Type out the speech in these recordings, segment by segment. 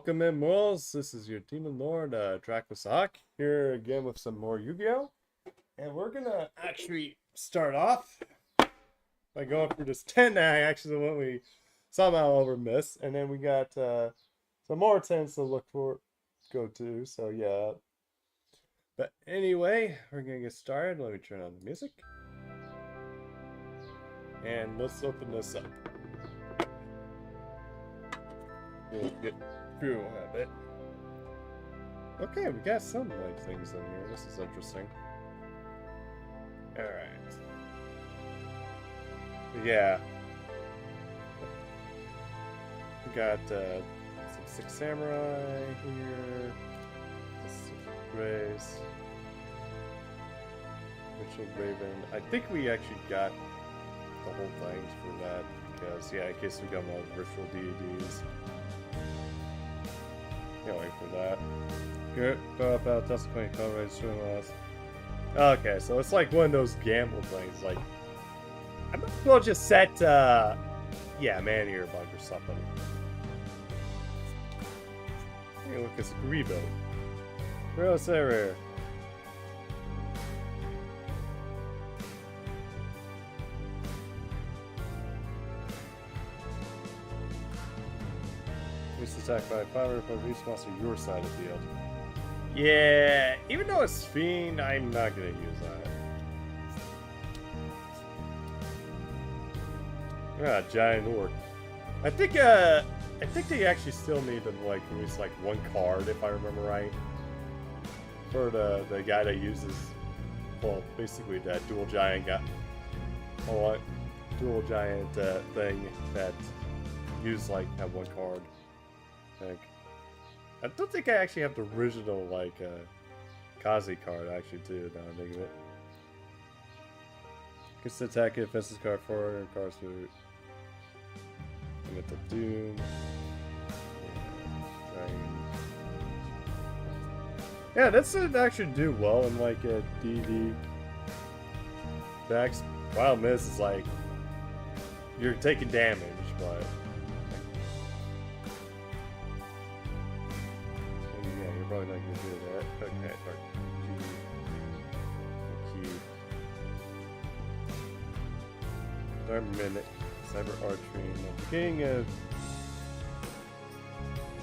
Welcome in, Morals. This is your Demon Lord, Dracosak, here again with some more Yu-Gi-Oh! And we're gonna actually start off by going through this 10 that actually what we somehow over missed. And then we got some more 10s to look for, go to, so yeah. But anyway, we're gonna get started. Let me turn on the music. And let's open this up. We'll get through a bit. Okay, we got some like things in here. This is interesting. Alright. Yeah. We got some Six Samurai here. This Grace. Mitchell Raven. I think we actually got the whole things for that. Because, yeah, in case we got all the virtual deities. Can't wait for that. Good. Go about Tuscany coverage stream loss. Okay, so it's like one of those gamble things. Like, I might as well just set, yeah, man ear bug or something. Hey, look, it's Grebo. Real so rare. Attacked by 500 each monster your side of the field. Yeah, even though it's Fiend, I'm not gonna use that. Ah, giant orc. I think they actually still need to like release like one card if I remember right. For the guy that uses, well, basically that dual giant guy. Oh, dual giant thing that use like have one card. I don't think I actually have the original, like, Kazi card, actually, too, now I'm thinking of it. Gets to attack it, offensive card 4, cards for... You get the Doom. Yeah, that's actually do well in, like, a DD. Decks. Wild Miss is like... You're taking damage, but... Probably not gonna do that. Okay, Dark Key. Dark Minute. Cyber Archery. At the beginning of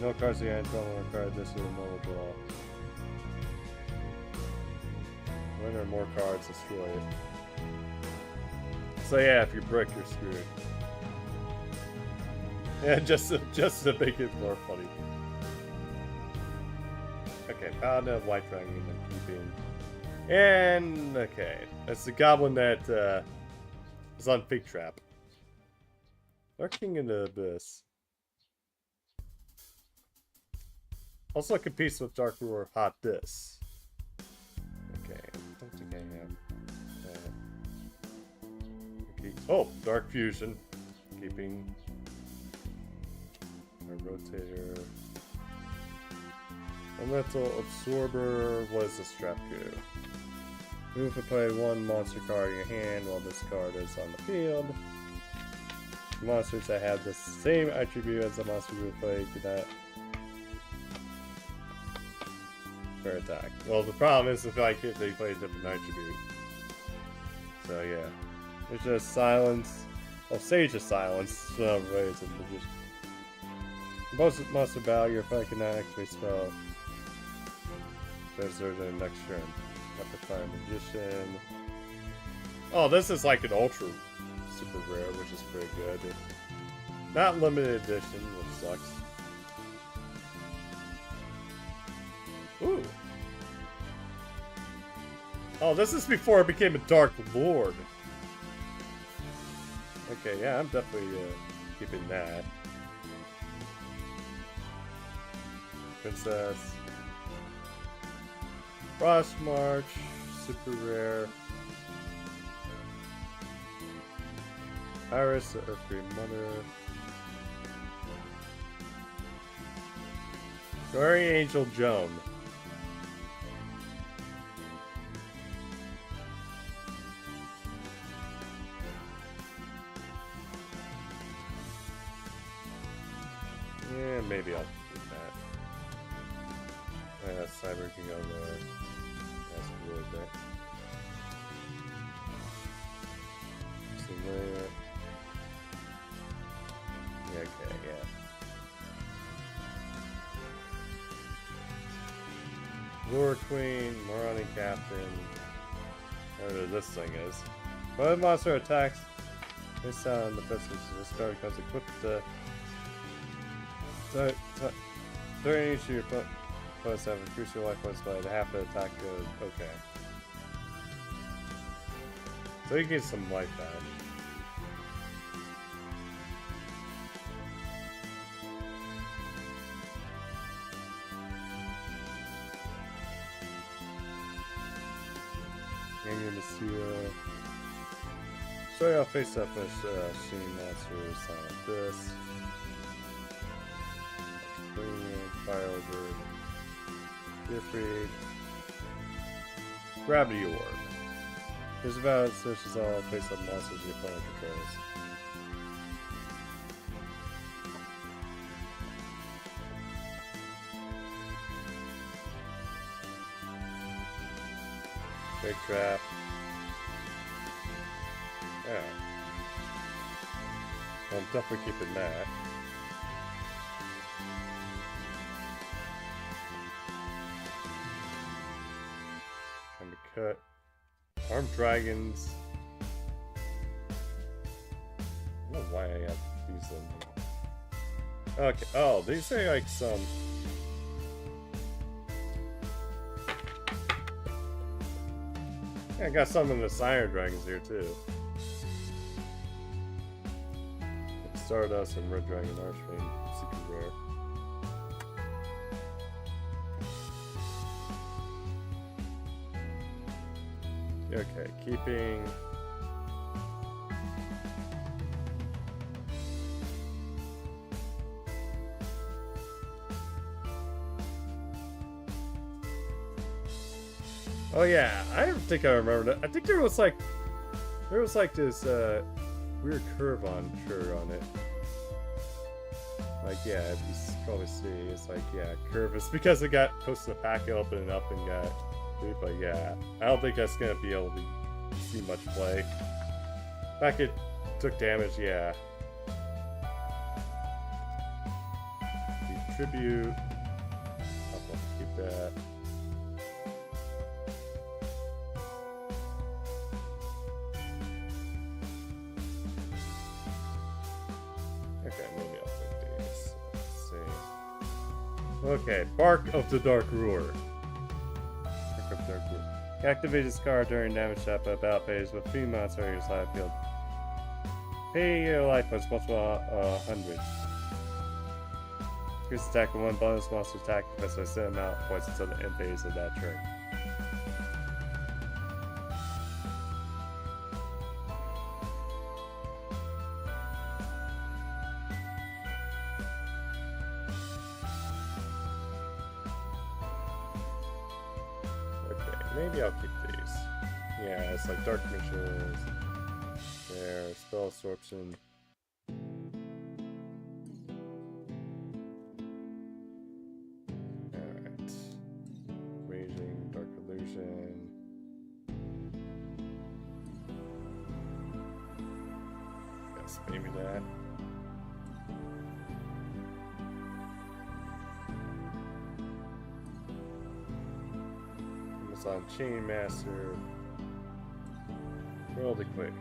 no cards the end, draw one card, this is a normal draw. When there are more cards, destroy it. So yeah, if you brick, you're screwed. Yeah, just to make it more funny. Okay, Paladin of White Dragon and keeping. And okay, that's the goblin that is on Fig Trap. Dark King in the Abyss. Also competes with Dark Ruler of Hot Dis. Okay, I don't think I have that. Okay. Oh, Dark Fusion. Keeping a rotator. Elemental Absorber. What is this trap do? Move to play one monster card in your hand while this card is on the field. Monsters that have the same attribute as the monster you play do not fair attack. Well, the problem is if like if they play a different attribute. So yeah, there's just silence. Oh, Sage of Silence. So right, so just most monster battle your opponent cannot actually spell. There's the next turn. Have to find Magician. Oh, this is like an ultra super rare, which is pretty good. Not limited edition, which sucks. Ooh. Oh, this is before it became a Dark Lord. Okay, yeah, I'm definitely keeping that. Princess. Frost March, super rare. Iris, the Earth Green Mother. Guardian Angel Joan. Yeah, maybe I'll do that. Cyber can go there. That's really great. So there. Yeah, okay, yeah. Lure Queen, Moroni Captain. Whatever this thing is. When a monster attacks, this sound the first this card becomes equipped to 30 each of your opponents have increased your life points by half the attack goes. Okay. So you get some life back. I'm going to see show you how face up with Sheen Monsters like this. Fire over. Gear free. Gravity Orb. Here's about searches all face up monsters your opponent controls. Big trap. Yeah. Well, I'm definitely keeping that. Time to cut. Armed dragons. I don't know why I have these in. Okay. Oh, these are like some. Yeah, I got some of the Iron Dragons here too. Stardust and Red Dragon Archfiend, super rare. Okay, keeping. Oh yeah, I don't think I remember that. I think there was like this weird curve on it. Like yeah, you probably see it's like yeah, curve. It's because it got posted in the packet, opening up and got. But yeah, I don't think that's gonna be able to see much play. Back it took damage, yeah. The tribute. I'll keep that. Okay, maybe I'll take these. Let's see. Okay, Bark of the Dark Roar. Activate this card during damage shot by battle phase with 3 monsters on your side field. Pay your life points multiple 100. Increase attack with 1 bonus monster attack plus a set amount of points until the end phase of that turn. Maybe I'll keep these. Yeah, it's like Dark Missions. There, Spell Absorption. Alright. Raging, Dark Illusion. Yes, maybe that. On Chain Master, really quick.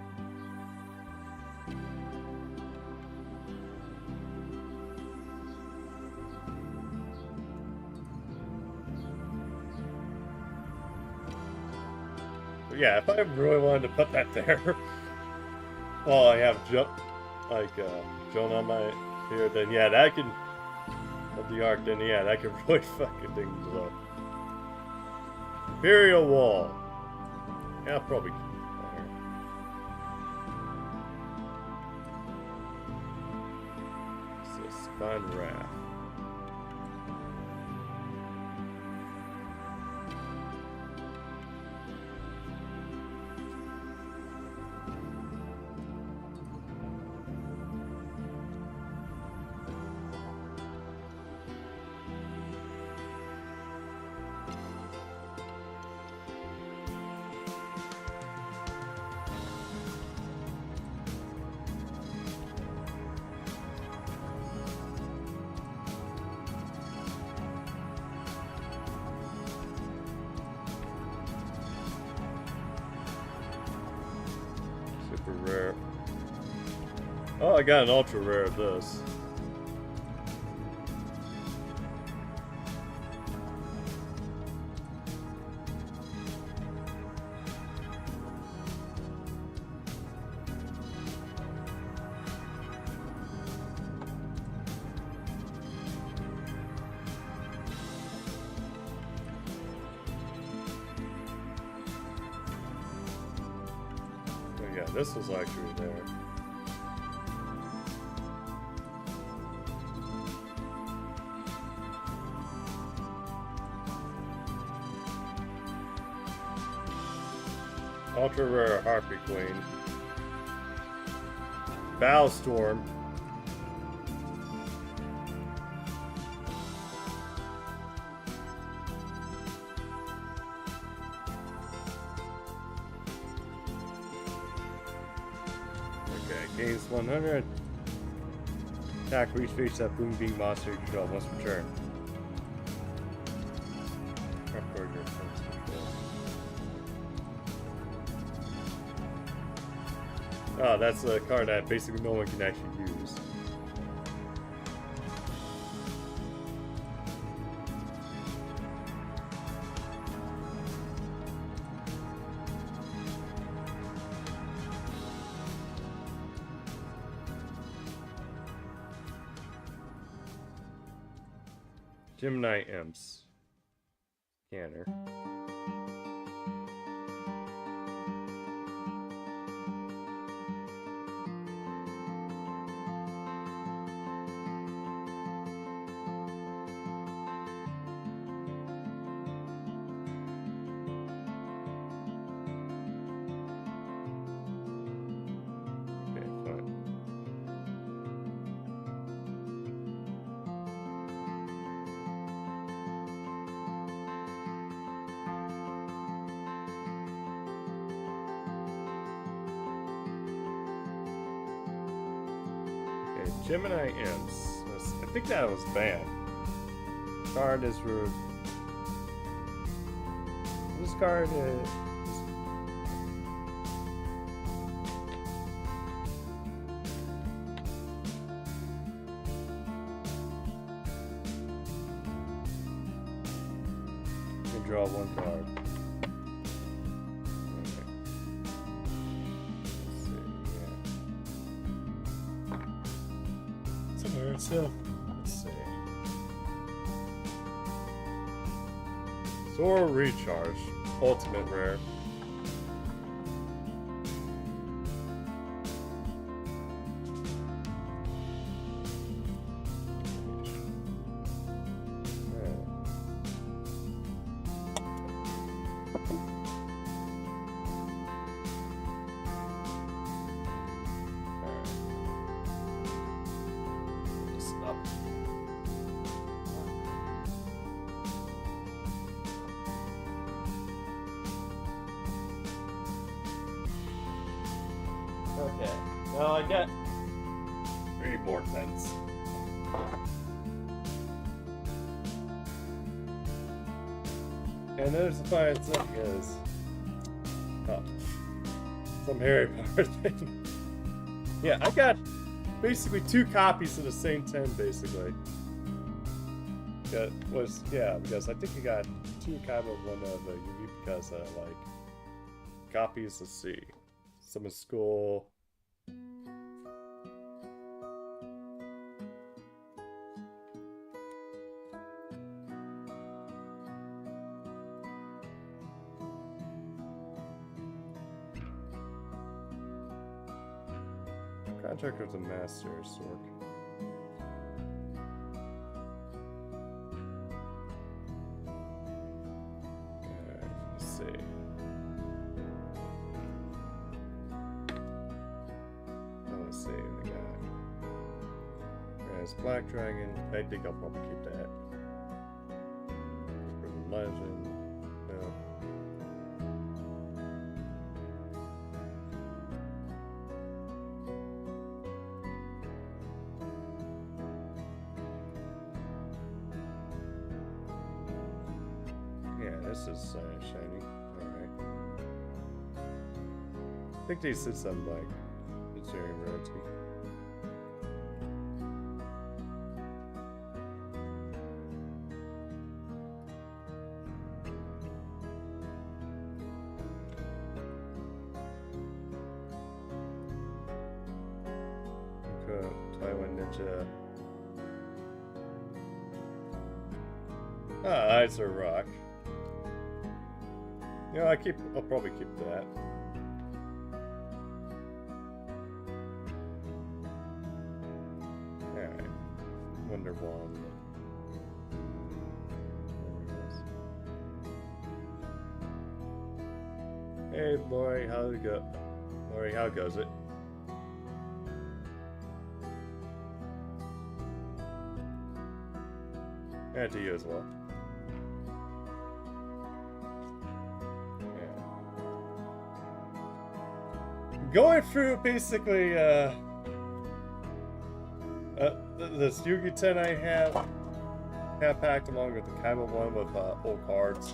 But yeah, if I really wanted to put that there, well, I have Joan on my here, then yeah, that can of the arc, then yeah, that could really fucking things up. Imperial Wall. Yeah, I'll probably keep it there. So Spine Wrath. ultra rare. Oh, I got an ultra rare of this. Oh yeah, this was actually there. Ultra rare Harpy Queen. Bowstorm. Okay, gains 100. Attack, reach, face that boom beam monster you control once per turn. Upgrade your defense control. Oh, that's a card that basically no one can actually use. Gemini Imps. Scanner. Gemini Imps. I think that was banned. Card is for. This card is. You can draw one card. So, let's see. Zora Recharge, ultimate rare. Okay, well I got 3 more pens. And there's the fine stuff is some Harry Potter thing. Yeah, I got basically 2 copies of the same 10 basically. Because I think I got 2 copies of one of the Yugi because I like copies. Let's see. Summer School. Contract with the Master Sork. Let's see. Let's see, we got Raz Black Dragon. I think I'll probably keep that. For the Legend. No. Yeah, this is shiny. Alright. I think they said something like It's very rarity. Taiwan Ninja. Ah, Eyes are rock. Yeah, I'll probably keep that. Alright. Wonder Wand. Hey Lori, how's it go? Lori, how goes it? And to you as well. Going through basically this Yugi 10 I have packed along with the Kaima one with old cards.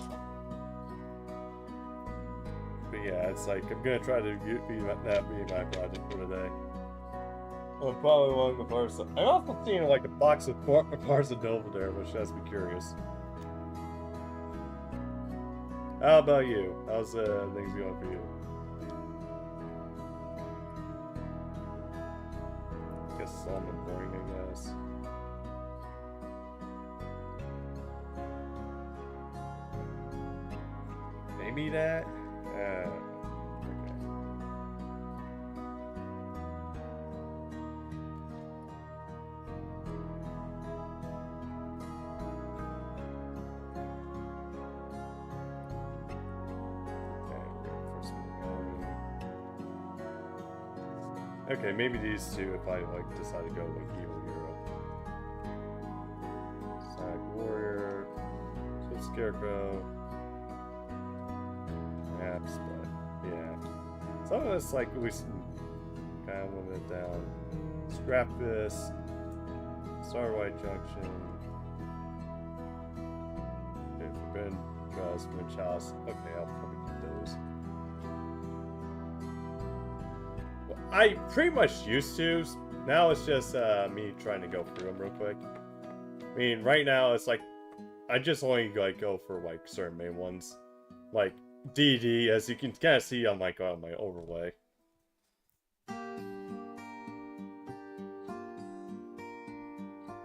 But yeah, it's like I'm gonna try to be my project for today. Well, probably one with parts. I also seen like a box of parts of Nova there, which has me curious. How about you? How's things going for you? Guess it's all boring, I guess. Maybe that? Okay. Okay, maybe these two if I like decide to go like Evil Hero. Sag Warrior, so Scarecrow, Maps, but yeah. Some of this like we kind of limit it down. Scrap this, Star White Junction, Ben Trust, Rich House. Okay, I'll probably keep those. I pretty much used to. Now it's just me trying to go through them real quick. I mean, right now it's like I just only like go for like certain main ones, like DD, as you can kind of see on my overlay. But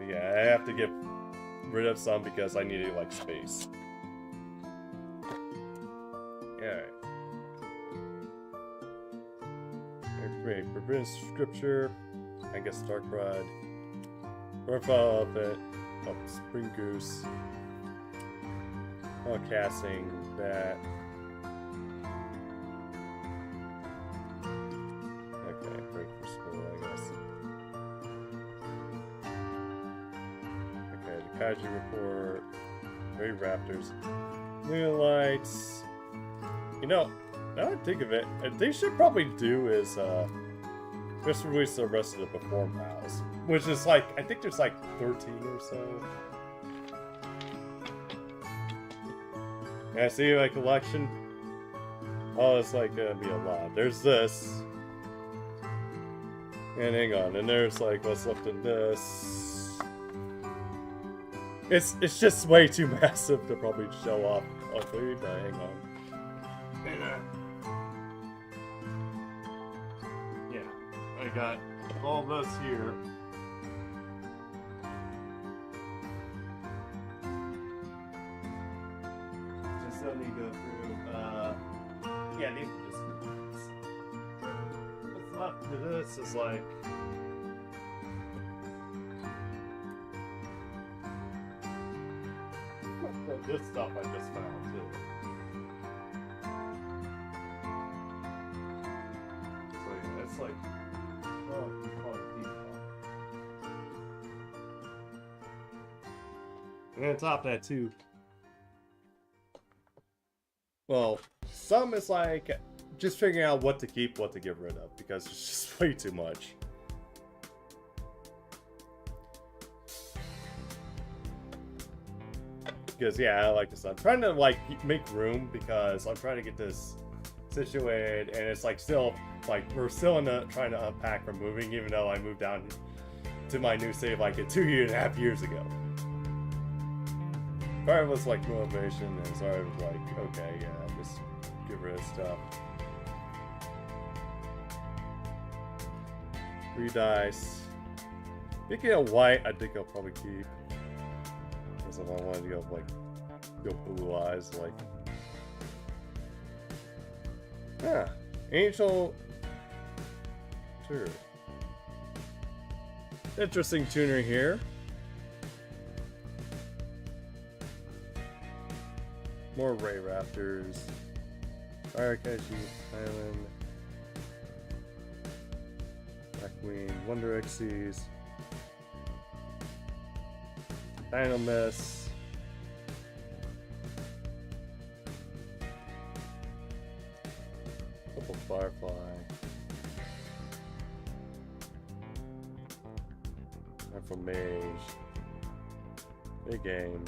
yeah, I have to get rid of some because I needed like space. Alright. Great. Forbidden Scripture, I guess Dark Rod, Profile Elephant, Spring Goose, casting that. Okay, break for school, I guess. Okay, the Kaiju Report, Ray Raptors, Moonlights. You know, now I think of it, they should probably do is just release the rest of the Perform Pals, which is like, I think there's like 13 or so. Yeah, see my collection? Oh, it's like gonna be a lot. There's this. And hang on, and there's like what's left in this. It's just way too massive to probably show off ugly, but hang on. Yeah, I got all this here. Just let me go through. Yeah, these are just. What's left to this is like. This stuff I just found too. So yeah, it's like, and on top of that too. Well, some is like just figuring out what to keep, what to get rid of, because it's just way too much. Because yeah, I like this. I'm trying to like make room because I'm trying to get this situated, and it's like still like we're still in the trying to unpack from moving, even though I moved down to my new save like 2.5 years ago. Part of it was like motivation, and part of it was like, okay, yeah, just get rid of stuff. 3 dice. Speaking of white, I think I'll probably keep. Because if I wanted to go blue eyes, like. Yeah, Angel. Sure. Interesting tuner here. More Ray Raptors. Firekashi Island. Blackwing. Wonder Xyz. Dynamis. Purple Firefly. Rifle Mage. Big game.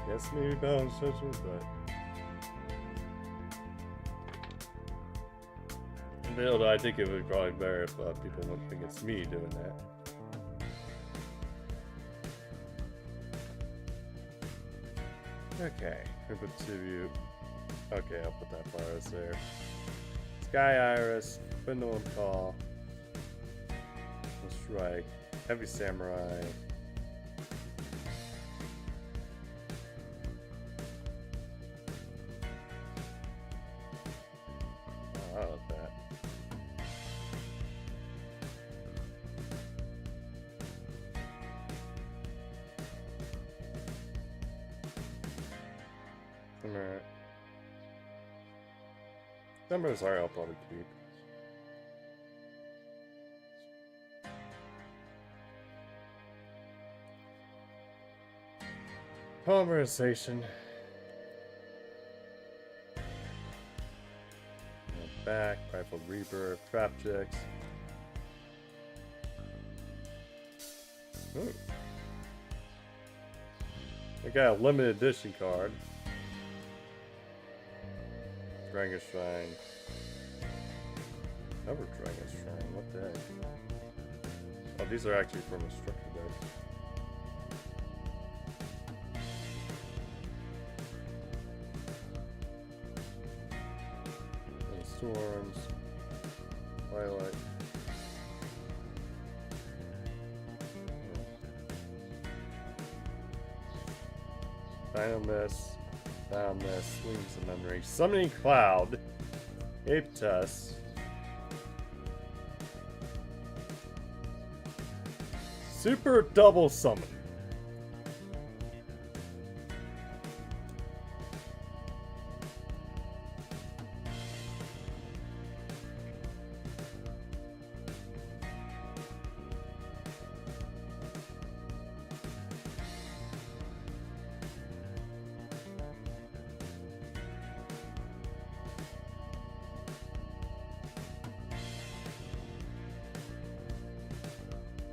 Guess maybe balance judgment, but although I think it would be probably better if people wouldn't think it's me doing that. Okay, I'm gonna put 2 of you. Okay, I'll put that Virus there. Sky Iris, Pendulum Call, Strike, Heavy Samurai. Oh, I love that. Alright. Numbers are I'll probably keep. Polymerization. Back, Rifle Rebirth, Trap Chicks. Ooh. I got a limited edition card. Dragon Shrine. Never Dragon Shrine, what the heck? Oh, these are actually from a structure deck. Storms, Twilight. Dynamis, Swings of Memory, Summoning Cloud, Aptus, Super Double Summon.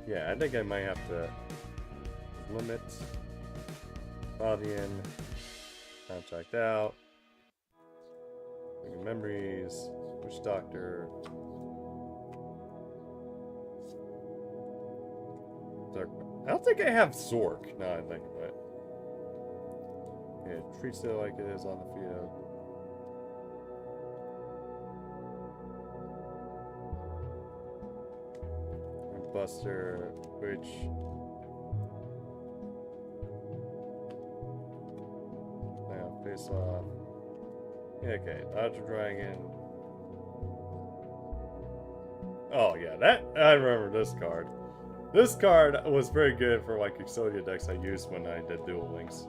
Yeah, I think I might have to limit body in, contract out, memories, Witch Doctor, Dark. I don't think I have Zork. No, I think of it. Yeah, treats it like it is on the field. Buster, which now face off. Yeah, okay, Dodger Dragon. Oh yeah, that I remember this card. This card was very good for like Exodia decks I used when I did Duel Links.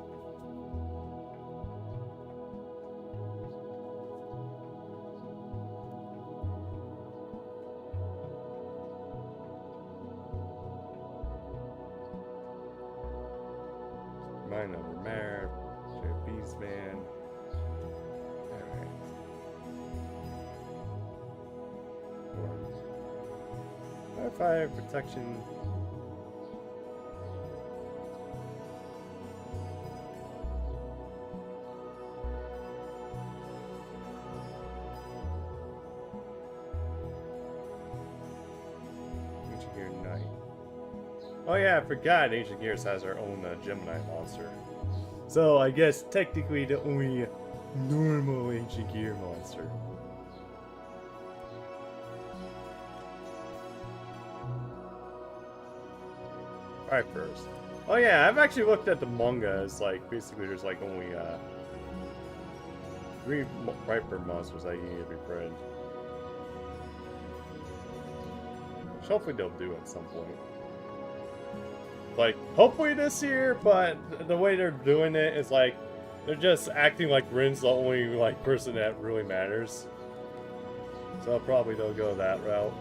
My number Mare, Beastman. Alright. fire protection. Ancient Gear Knight. Oh yeah, I forgot Ancient Gears has our own Gemini monster. So I guess technically the only normal Ancient Gear monster. Alright, first. Oh yeah, I've actually looked at the manga as like basically there's like only 3 Viper monsters that you need to befriend. Which hopefully they'll do at some point. Like, hopefully this year, but the way they're doing it is like they're just acting like Rin's the only like person that really matters. So probably they'll go that route.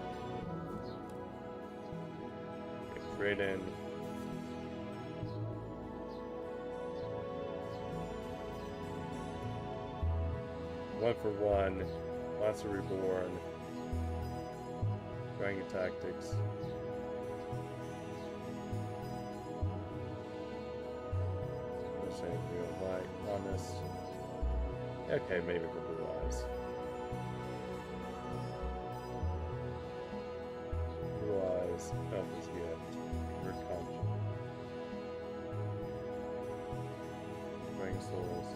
Trade in. One for one. Monster Reborn. Dragon Tactics. Real light, honest. Okay, maybe for Blue Eyes. Blue Eyes. Elvis Gift. Recon. Dragon Souls.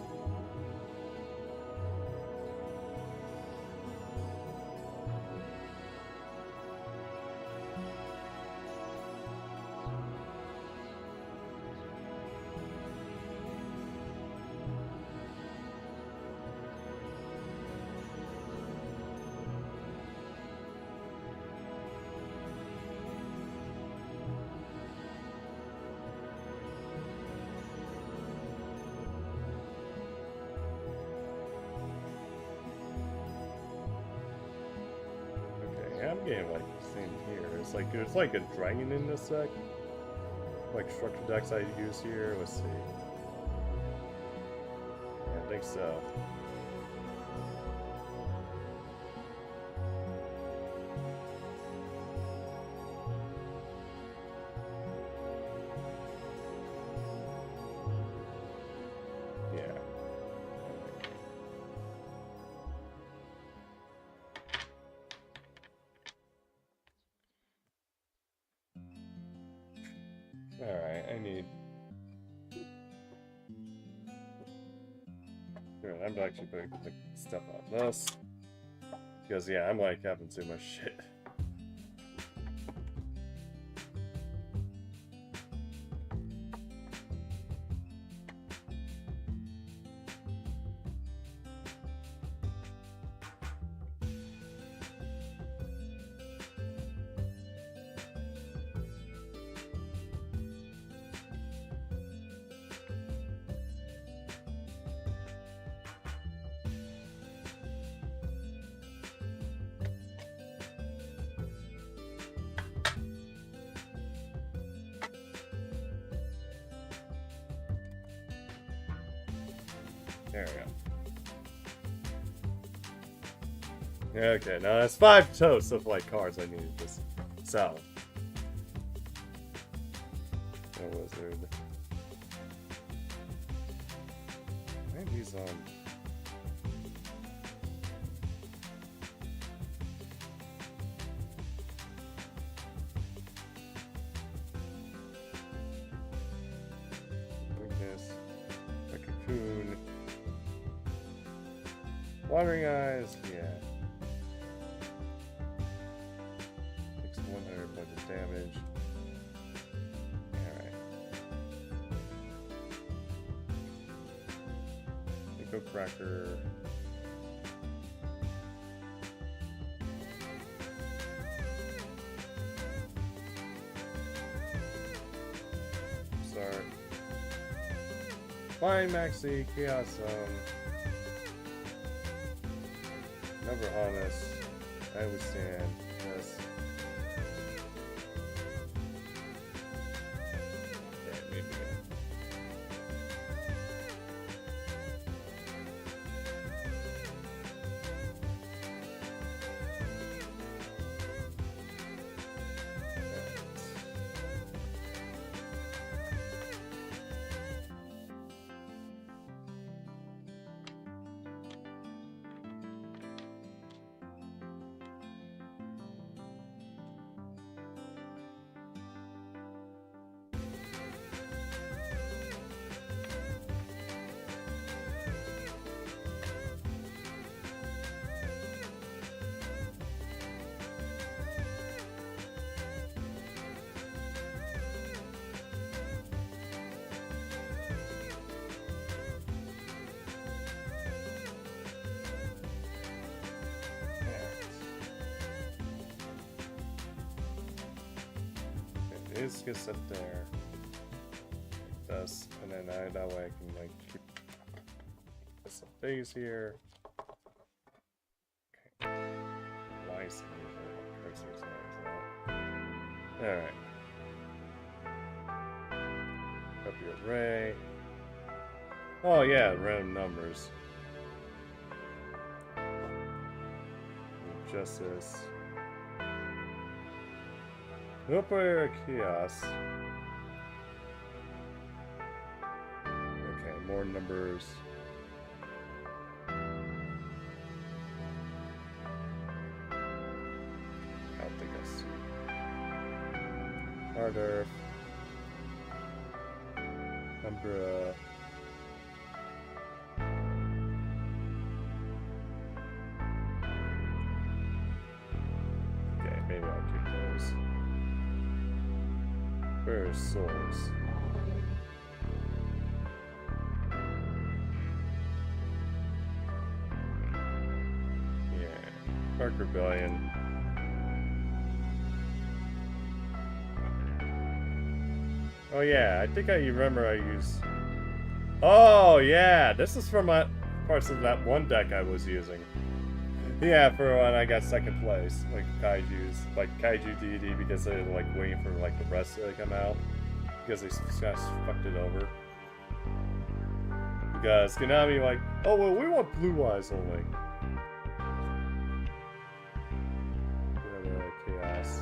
I'm getting like the same here. It's like there's like a dragon in this deck. Like structure decks I use here. Let's see. Yeah, I think so. Alright, I need... Here, I'm actually putting stuff on this. Because, yeah, I'm like having too much shit. There we go. Okay, now that's 5 totes of like cards I need to just sell. A wizard. Why are these on? Weakness. A cocoon. Watering eyes, yeah. Takes 100 bunch of damage. Alright. Eco Cracker. Start. Fine Maxi, Chaos Zone. Never honest. I understand. Yes. Okay, maybe. These can sit there. Like this. And then that way I can like keep some things here. Okay. Nice. Alright. Copy array. Oh yeah, random numbers. Justice. Operator kiosk. Okay, more numbers. I don't think I see. Hard Earth. Umbra. Okay, maybe I'll keep those. Where's souls? Yeah. Park Rebellion. Oh yeah, I think I remember I used... Oh yeah, this is from my parts of that one deck I was using. Yeah, for when I got second place, like Kaiju's, like Kaiju Deity, because they were like waiting for like the rest to come out, because they just fucked it over. Because Konami like, oh well, we want blue eyes only. Chaos.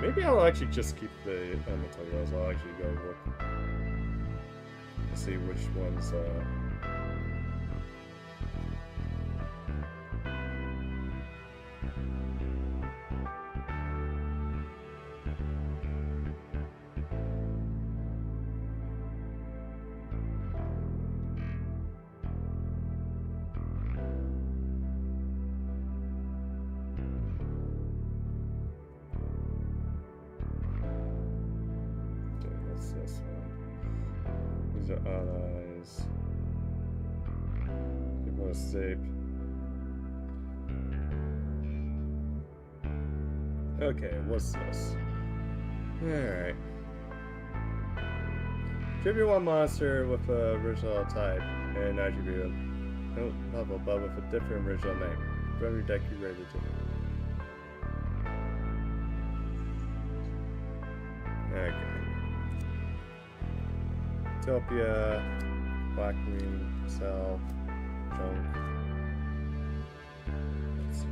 Maybe I'll actually just keep the materials. I'll actually go look and see which ones. This one. These are odd eyes. People are safe. Okay, what's this? Alright. Tribute one monster with a original type and attribute level, but with a different original name. For every deck you rated to. Okay. Utopia, Blackwing, Cell, Junk. Let's see.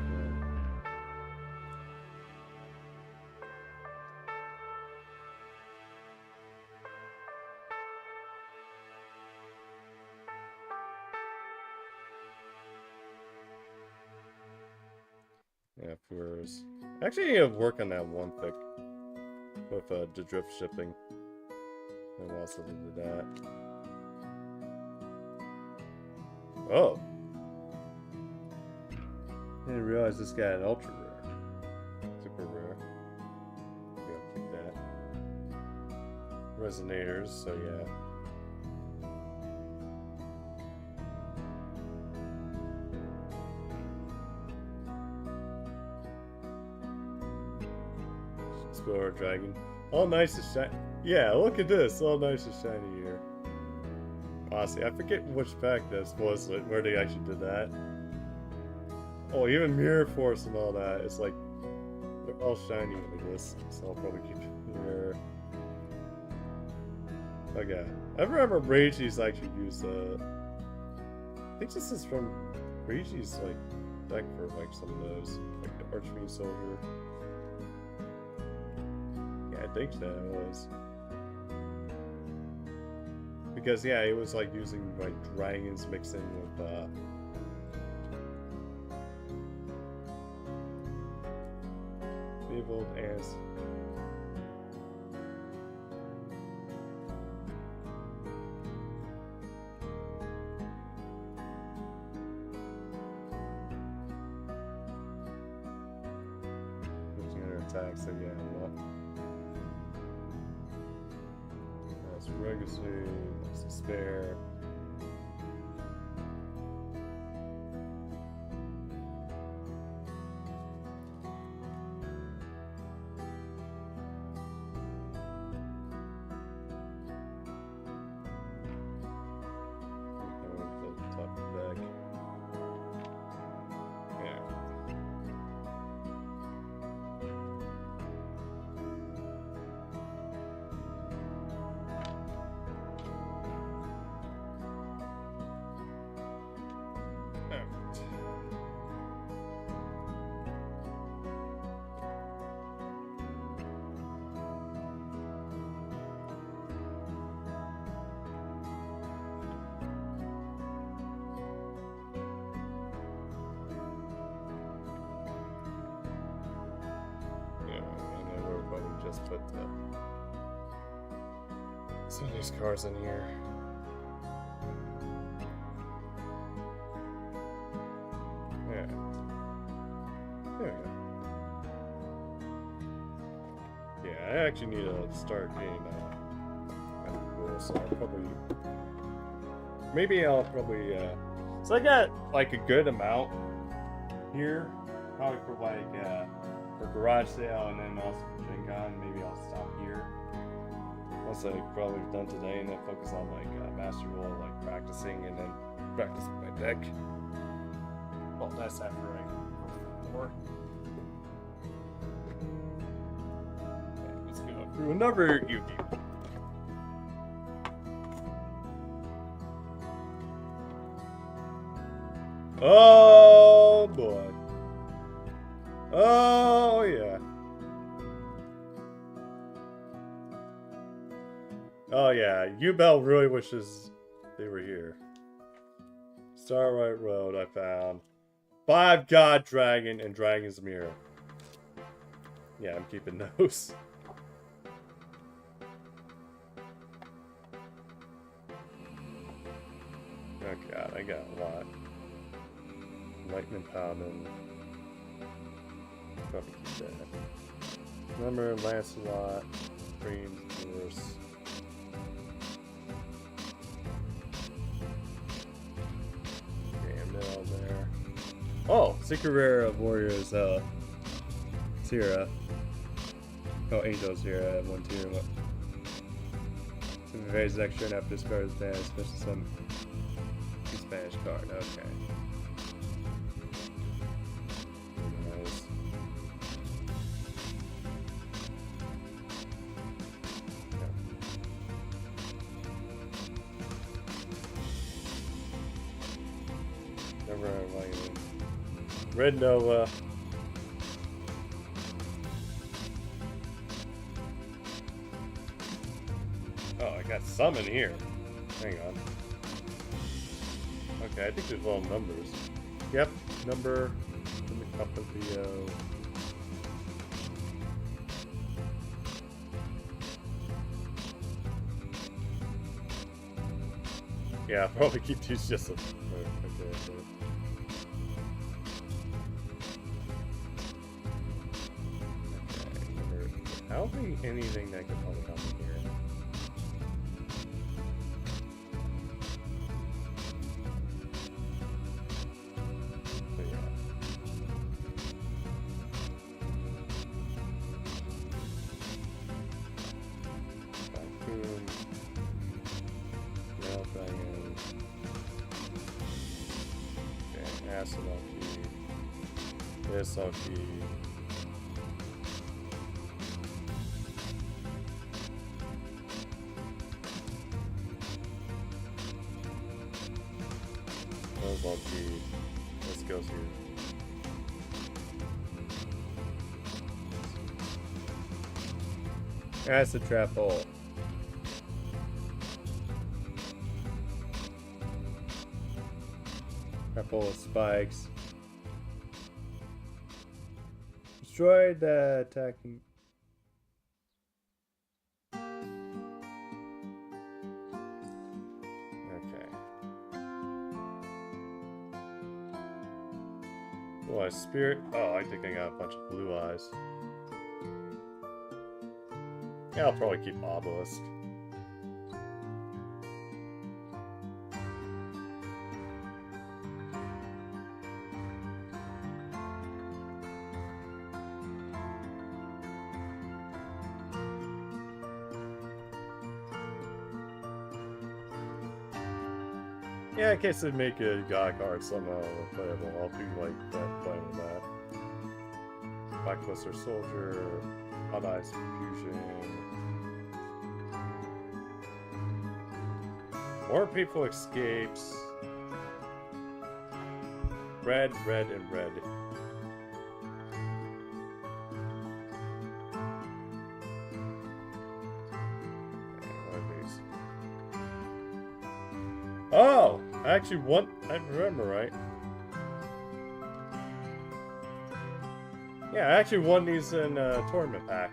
Yeah, Furs. Actually, I need to work on that one pick with the drift shipping. And what else did I do that? Oh! I didn't realize this guy had ultra rare. Super rare. Maybe I'll pick that. Resonators, so yeah. Explorer Dragon. All nice and shiny. Yeah, look at this. All nice and shiny here. Honestly, I forget which pack this was, where they actually did that. Oh, even Mirror Force and all that. It's like, they're all shiny like this. So I'll probably keep it here. Okay. I remember Reiji's actually used I think this is from Reiji's like deck for like some of those. Like the Archfiend Soldier. I think that was. Because yeah, it was like using like dragons mixing with evolved ants. Attack, so yeah, well. That's Legacy, that's Despair. Top of the deck. Yeah. Just put some of these cards in here. Yeah. There we go. Yeah, I actually need to start getting kind of cool, so I'll probably... Maybe I'll probably... So I got like a good amount here. Probably for like... for garage sale, and then also for Gen Con. Maybe I'll stop here once I probably done today, and then focus on like Master Rule, like practicing, and then practice with my deck. Well, that's after I go for more. Okay, let's go through another Yugioh. Oh boy. Oh, yeah. Oh, yeah. Yubel really wishes they were here. Starlight Road, I found. 5 God Dragon and Dragon's Mirror. Yeah, I'm keeping those. Oh, God, I got a lot. Lightning Paladin. Probably keep that. Remember Lancelot, Dreams, Force. Okay, middle there. Oh, Secret Rare of Warriors, Tira. Oh, Angel's here at 1 tier. Some evades extra and after discard is banned, especially some Spanish card. Okay. Red Nova. Oh, I got some in here. Hang on. Okay, I think there's all numbers. Yep, number in the cup of the yeah, I'll probably keep these just a okay. I don't think anything that could probably help me here. But yeah. Typhoon. Nail Dragon. Okay, Acid LP. This LP. Bulky. Let's go through. Acid Trap Hole. full of spikes. Destroy the attacking. Okay. Blue Eye Spirit. Oh, I think I got a bunch of blue eyes. Yeah, I'll probably keep Obelisk. Yeah, in case they make a god card somehow playable, I'll be like playing with that. Blackluster Soldier, Hot Eyes Fusion. More Painful Escapes. Red, red, and red. Oh! Actually, one. I remember right. Yeah, I actually won these in a tournament pack.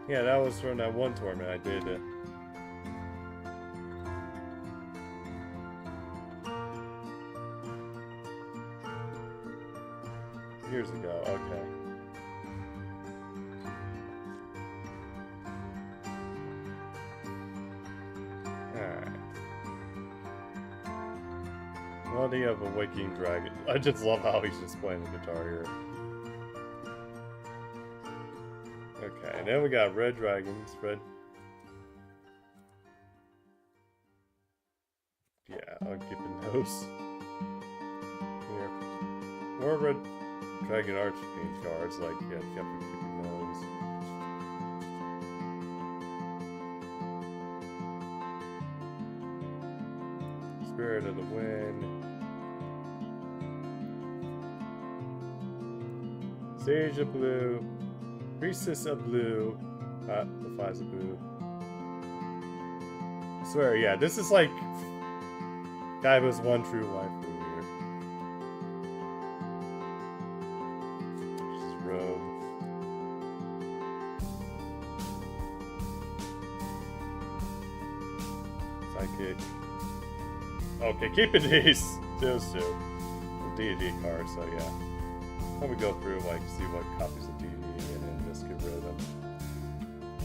Yeah, that was from that one tournament I did. Years ago, okay. Melody of a Waking Dragon. I just love how he's just playing the guitar here. Okay, and then we got Red Dragons. Red. Yeah, I'll keep those. Here. More Red Dragon Archfiend cards, like, yeah, keeping those. Spirit of the Wind. Sage of Blue. Priestess of Blue. Defies of Blue. I swear, yeah, this is like Kaiba's one true wife here. Just robe. Psychic. Okay, keeping those two. D&D cards, so yeah. Let me go through, like, see what copies of D&D and then just get rid of them.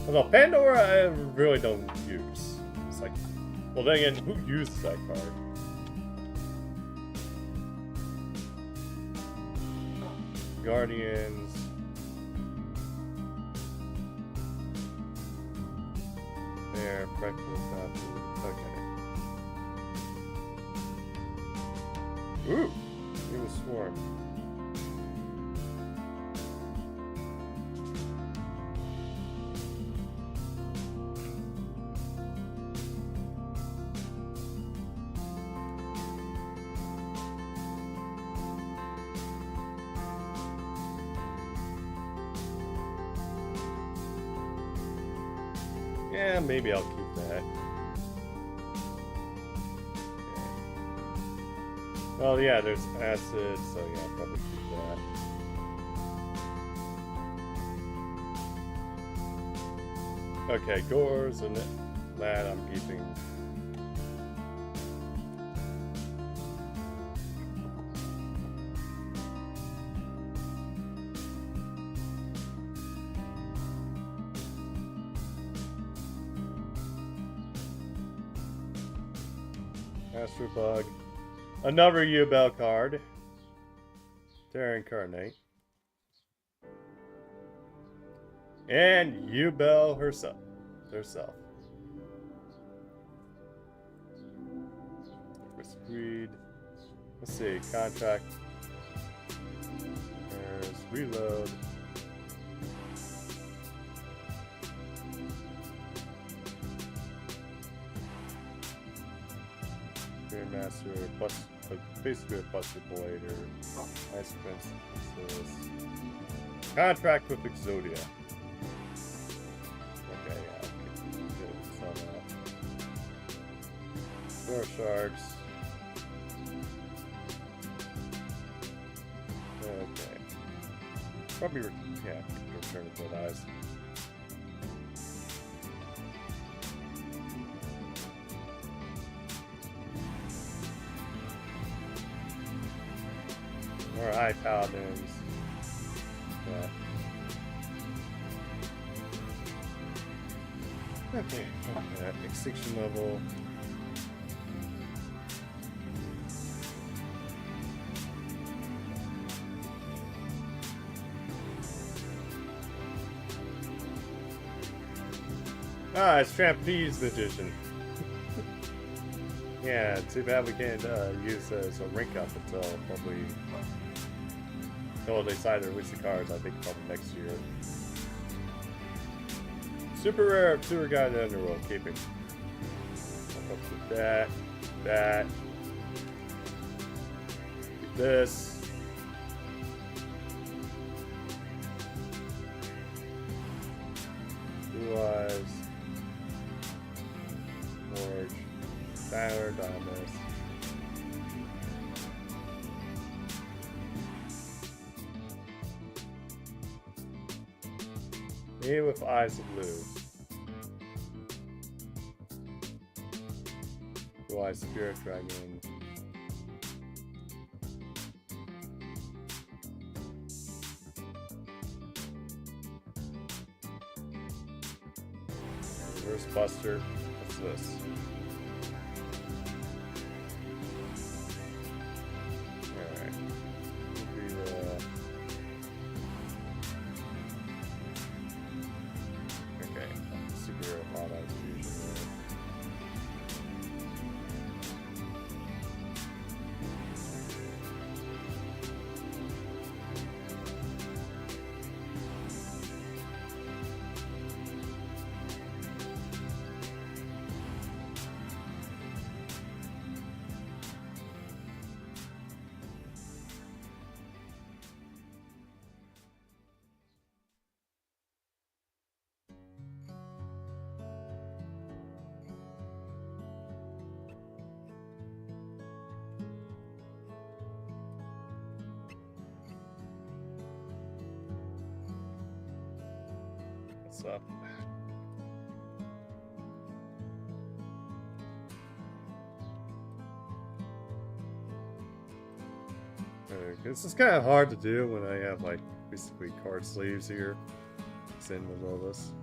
Although Pandora, I really don't use. It's like, well, then again, who uses that card? Guardians. There, breakfast after. Okay. Ooh! It was Swarm. Yeah, maybe I'll keep that. Okay. Well, yeah, there's acid, so yeah, I'll probably keep that. Okay, Gores and that I'm keeping. Astrobug. Another Yubel card. Terra Incarnate. And Yubel herself. Greed. Let's see. Contract. There's Reload. Master, basically a Buster Blade or Ice Princess. Contract with Exodia. Okay, yeah, okay. More sharks. Okay. Probably, yeah, return to both eyes. More eye paladins. Yeah. Okay, extinction level. Ah, it's Trapeze Magician. Yeah, too bad we can't use some rank up until probably until they decide to release the cards. I think probably next year. Super rare sewer guy in the underworld keeping. Up to that, that. Keep this. Blue eyes. Forge. Tyler Diamonds. Me with eyes of blue. Blue eyes spirit dragon. Reverse Buster. What's this? Alright. Okay. Superhero Hot Eyes Fusion. What's up? This is kind of hard to do when I have like basically card sleeves here. Sitting with all this.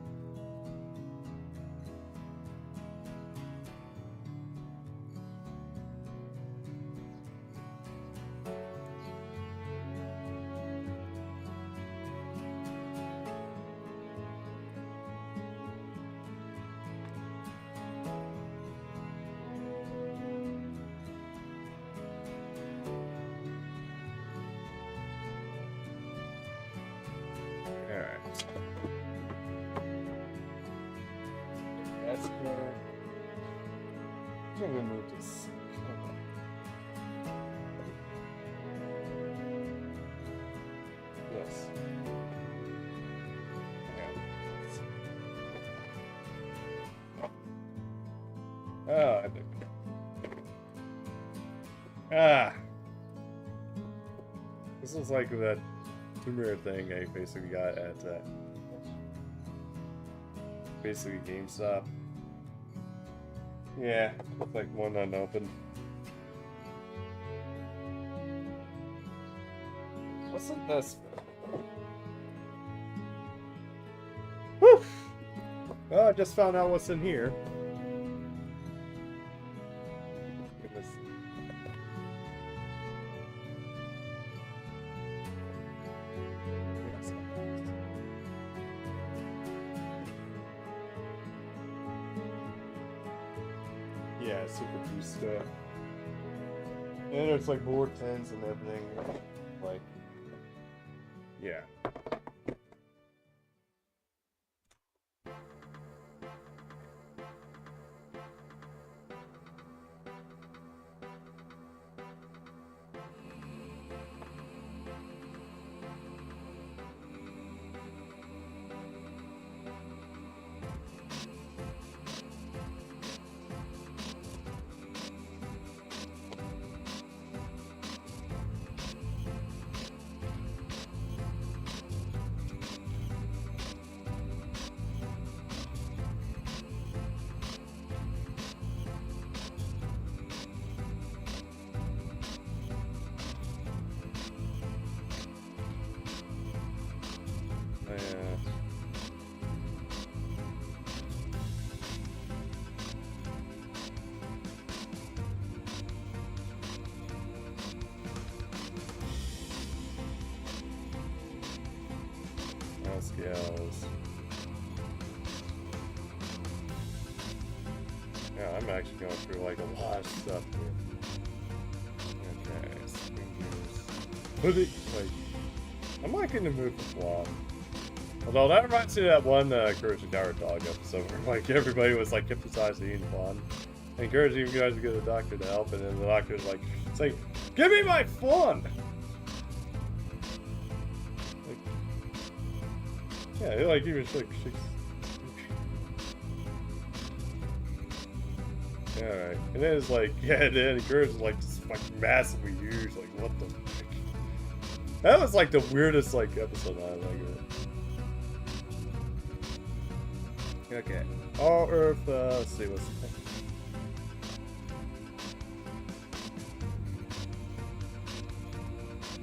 That's better. I'm gonna move this. Yes. Oh, epic. Ah. This is like that Tomb Raider thing I basically got at basically GameStop. Yeah, it's like one unopened. What's in this? Whew! Well, I just found out what's in here. Goodness. Yeah, super juice stuff. And there's like board tins and everything. Like, yeah. skills. Yeah, I'm actually going through like a lot of stuff here. Okay, hoodie. Like, I'm not going to move the flaw. Although that reminds me of that one Courage and Coward Dog episode where like everybody was like hypnotized to eating fawn. And encouraging you guys to go to the doctor to help, and then the doctor's like, say, give me my fawn! Like, yeah, he like even like shakes. Alright. And then it's like, yeah, then Courage is like just fucking massively huge, like what the fuck? That was like the weirdest like episode I like of it. Okay. All Earth, let's see what's the thing.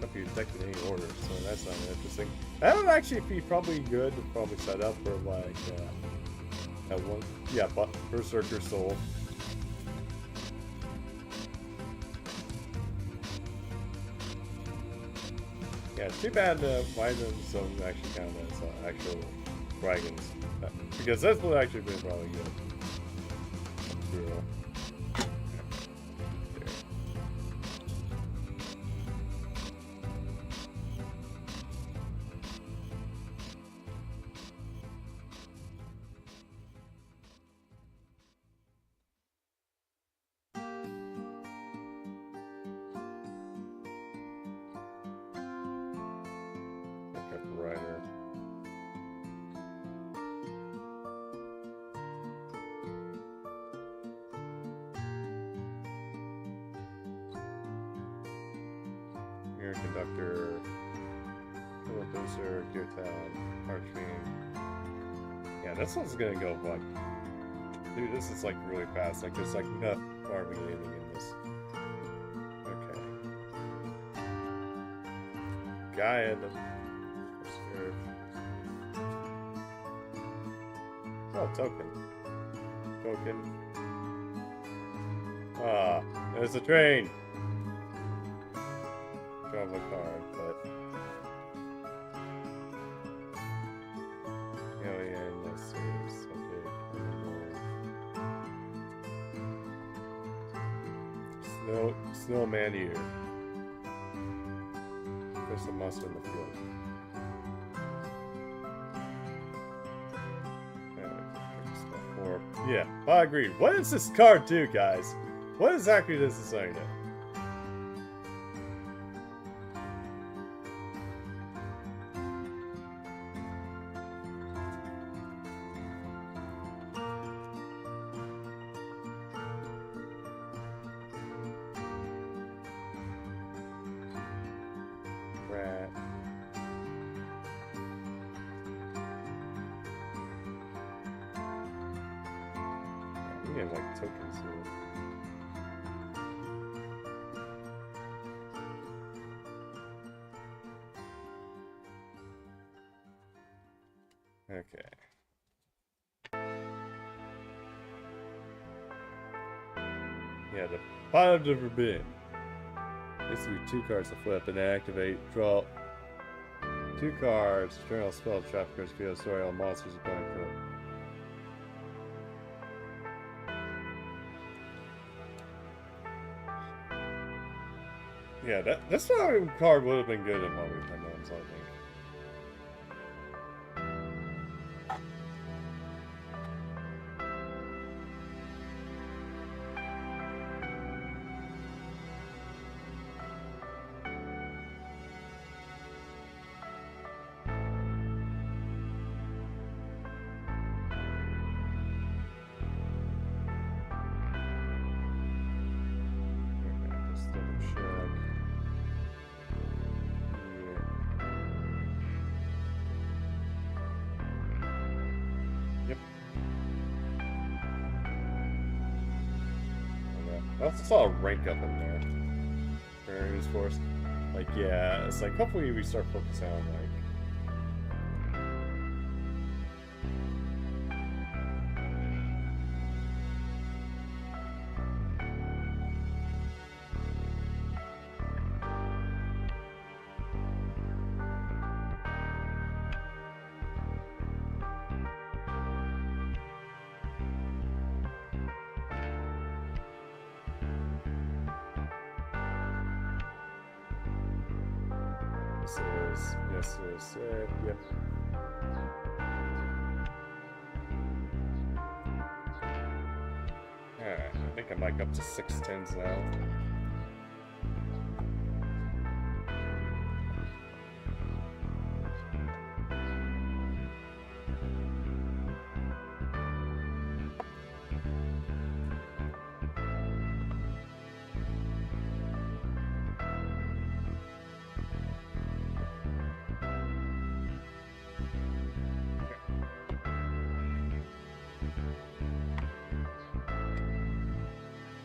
If you detected any orders, so that's not interesting. That would actually be probably good to probably set up for like that one. Yeah, but Berserker Soul. Yeah, it's too bad Wyverns don't actually count as actual dragons. Because this would actually be probably good. Cool. Rider. Mirror Conductor, Booster, Gear Town, Archfiend. Yeah, this one's gonna go like, dude, this is like really fast. Like there's like no farming anything in this. Okay. Guy in the oh, token. Token. Ah, there's a train. Draw my card, but alien. This is okay. Snowman ear. There's some monster in the field. Yeah, I agree. What does this card do, guys? What exactly does this thing do? Rat. We have like tokens here. Okay. Yeah, the Pot of the Forbidden. This will be 2 cards to flip and activate. Draw 2 cards. Journal spell traffickers feel story all monsters are going for. Yeah, this card would have been good in what we've been on, so I think. I also saw a rank up in there. Various Force. Like, yeah, it's like, hopefully we start focusing on, like, This is, this is it, yep. Alright, I think I'm like up to 610s now.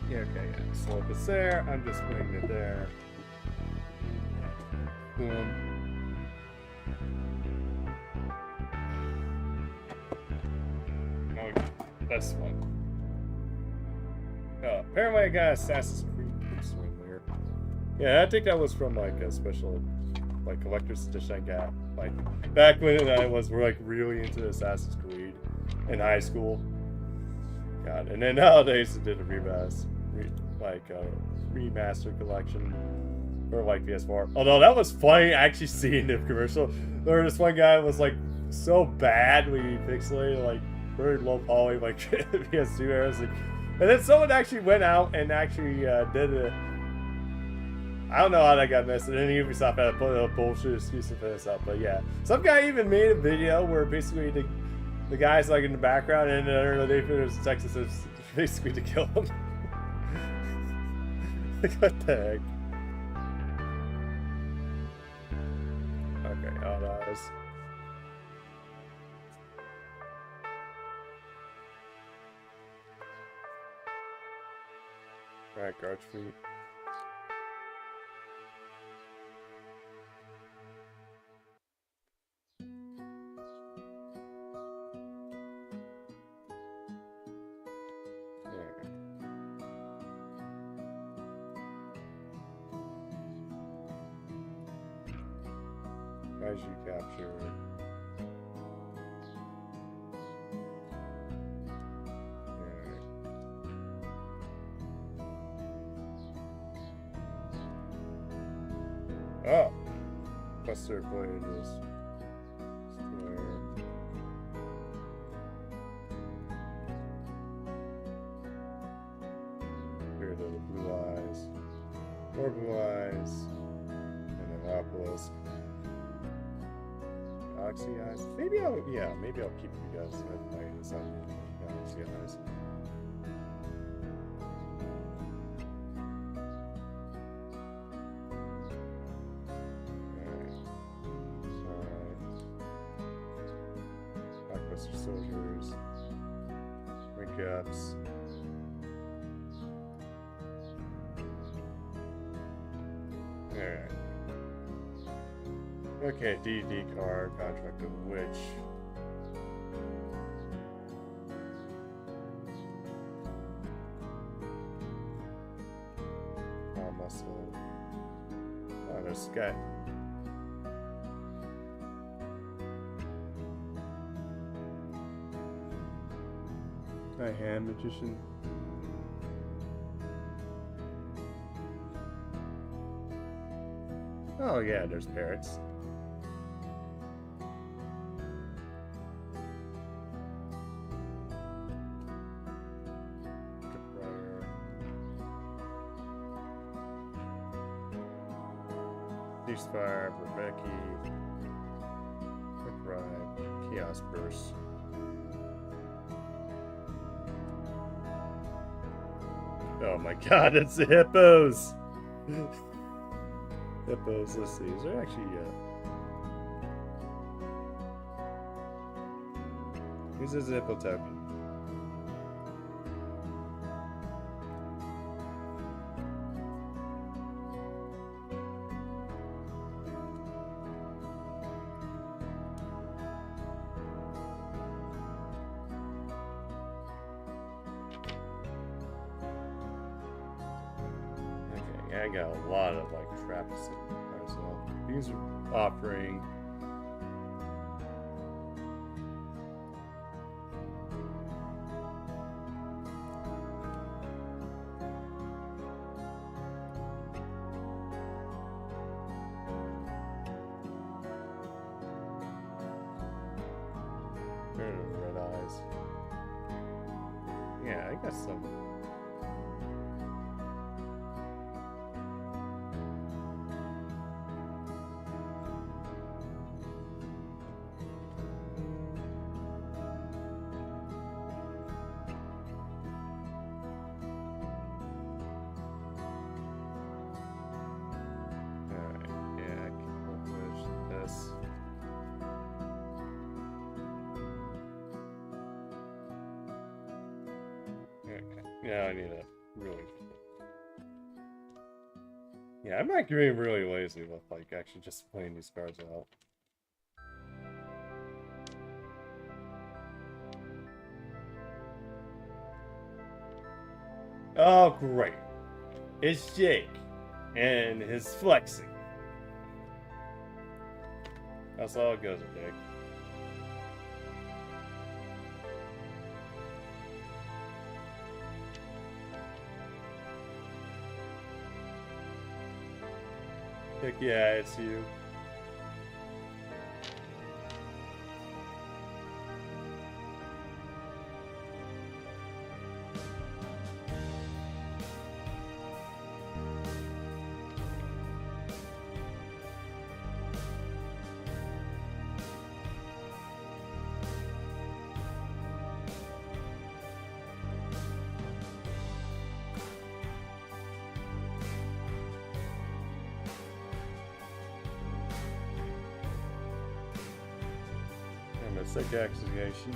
Yeah, okay, yeah. So if it's there, I'm just putting it there. Boom. Okay, this one. Apparently I got Assassin's Creed swing there. Yeah, I think that was from like a special, like collector's edition I got. Like back when I was like really into Assassin's Creed in high school. God, and then nowadays it did a remaster collection for like PS4. Although that was funny actually seeing the commercial. There was this one guy was like so bad when he pixelated, like very low poly, like PS2 eras. Like, and then someone actually went out and actually did it. I don't know how that got messed. And then Ubisoft had to put a bullshit excuse to finish up. But yeah, some guy even made a video where basically the guy's like in the background, and they finished Texas is basically to kill him. Like, what the heck? Okay, odd eyes. Alright, guard feet. As you capture. Oh! Buster Blade is there. Here are the blue eyes. More blue eyes. And then Obelisk. Galaxy eyes. Maybe I'll keep you guys at night inside Galaxy eyes. Alright. Blockbuster soldiers. Wake ups. Alright. Okay, D&D card, Contract of the Witch. Muscle. Oh, there's Sky. A hand magician. Oh yeah, there's parrots. Ceasefire, Rebecca, McBride, Chaos Burst. Oh my god, it's the hippos! Hippos, let's see, is there actually who's this hippo token? I got a lot of like traps myself. These are offering. guys. Yeah, I guess some. Alright, yeah, we'll push this. Okay. Yeah, I need a really. Yeah, I'm not getting really lazy with like actually just playing these cards out. Oh, great. It's Jake and his flexing. That's all it goes with Jake. Heck yeah, it's you. Sick accusation.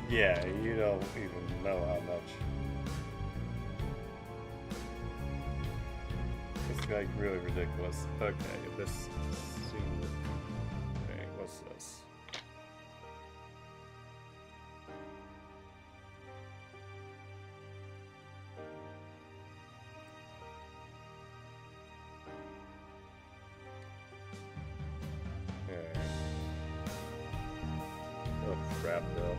Yeah, you don't even know how much. Like really ridiculous. Okay, this seems. Okay, what's this? Okay. Oh crap, though.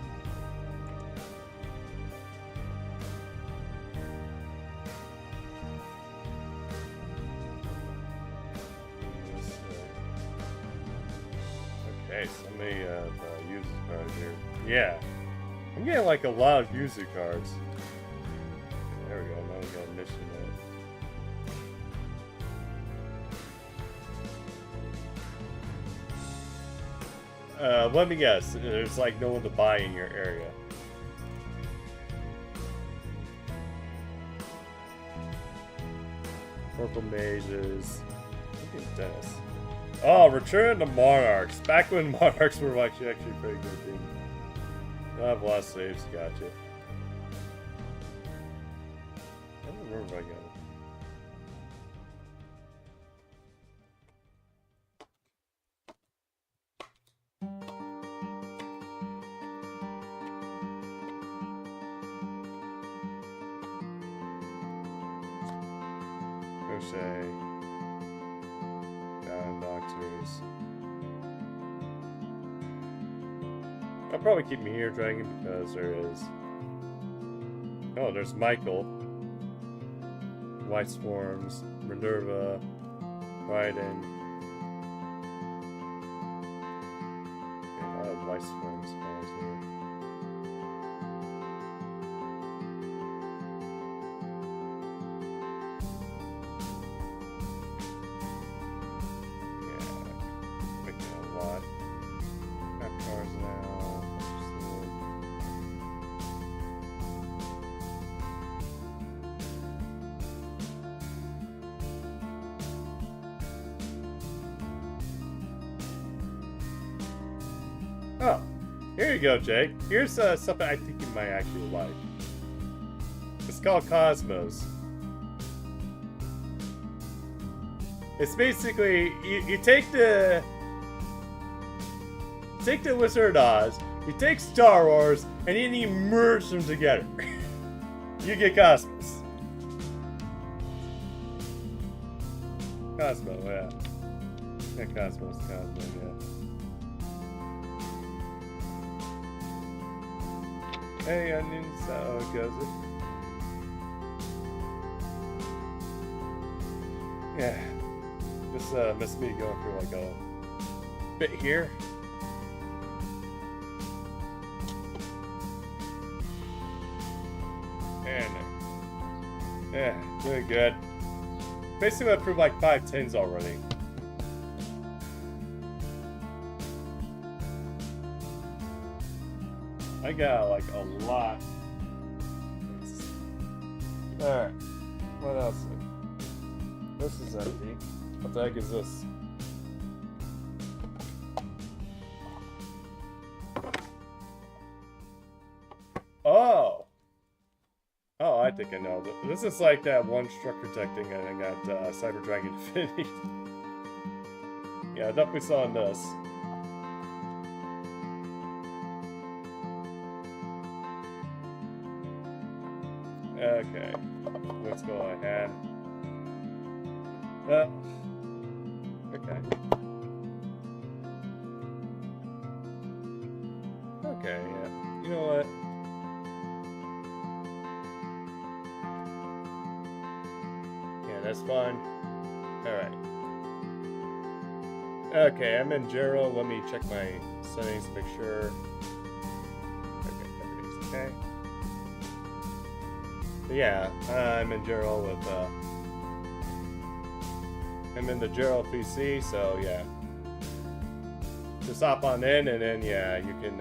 Okay, somebody uses cards here. Yeah, I'm getting like a lot of user cards. There we go. Now we got a mission mode. Let me guess. There's like no one to buy in your area. Purple mages. Look at Dennis. Oh, Return to Monarchs. Back when Monarchs were actually a pretty good team. I have a lot of saves, gotcha. I don't remember if I got it. Crochet. Doctors. I'll probably keep me here, Dragon, because there is. Oh, there's Michael. White Swarms, Minerva, Biden. Okay, a lot of White Swarms spells here. Oh, here you go, Jake. Here's something I think you might actually like. It's called Cosmos. It's basically you take the Wizard of Oz, you take Star Wars, and then you merge them together. You get Cosmos. Cosmo, yeah. Yeah, Cosmos, yeah. Hey, onions, how goes it? Yeah, just missed me going through like a bit here. And yeah, doing good. Basically, I proved like 5 tens already. I got like a lot. Alright, what else? This is empty. What the heck is this? Oh! Oh, I think I know. This is like that one structure tech thing I got Cyber Dragon Infinity. Yeah, I definitely saw in this. Okay, let's go ahead. Okay. Okay, yeah. You know what? Yeah, that's fine. Alright. Okay, I'm in Jero. Let me check my settings to make sure. Okay, everything's okay. But yeah, I'm in Jero with, I'm in the Jero PC, so yeah. Just hop on in and then, yeah, you can,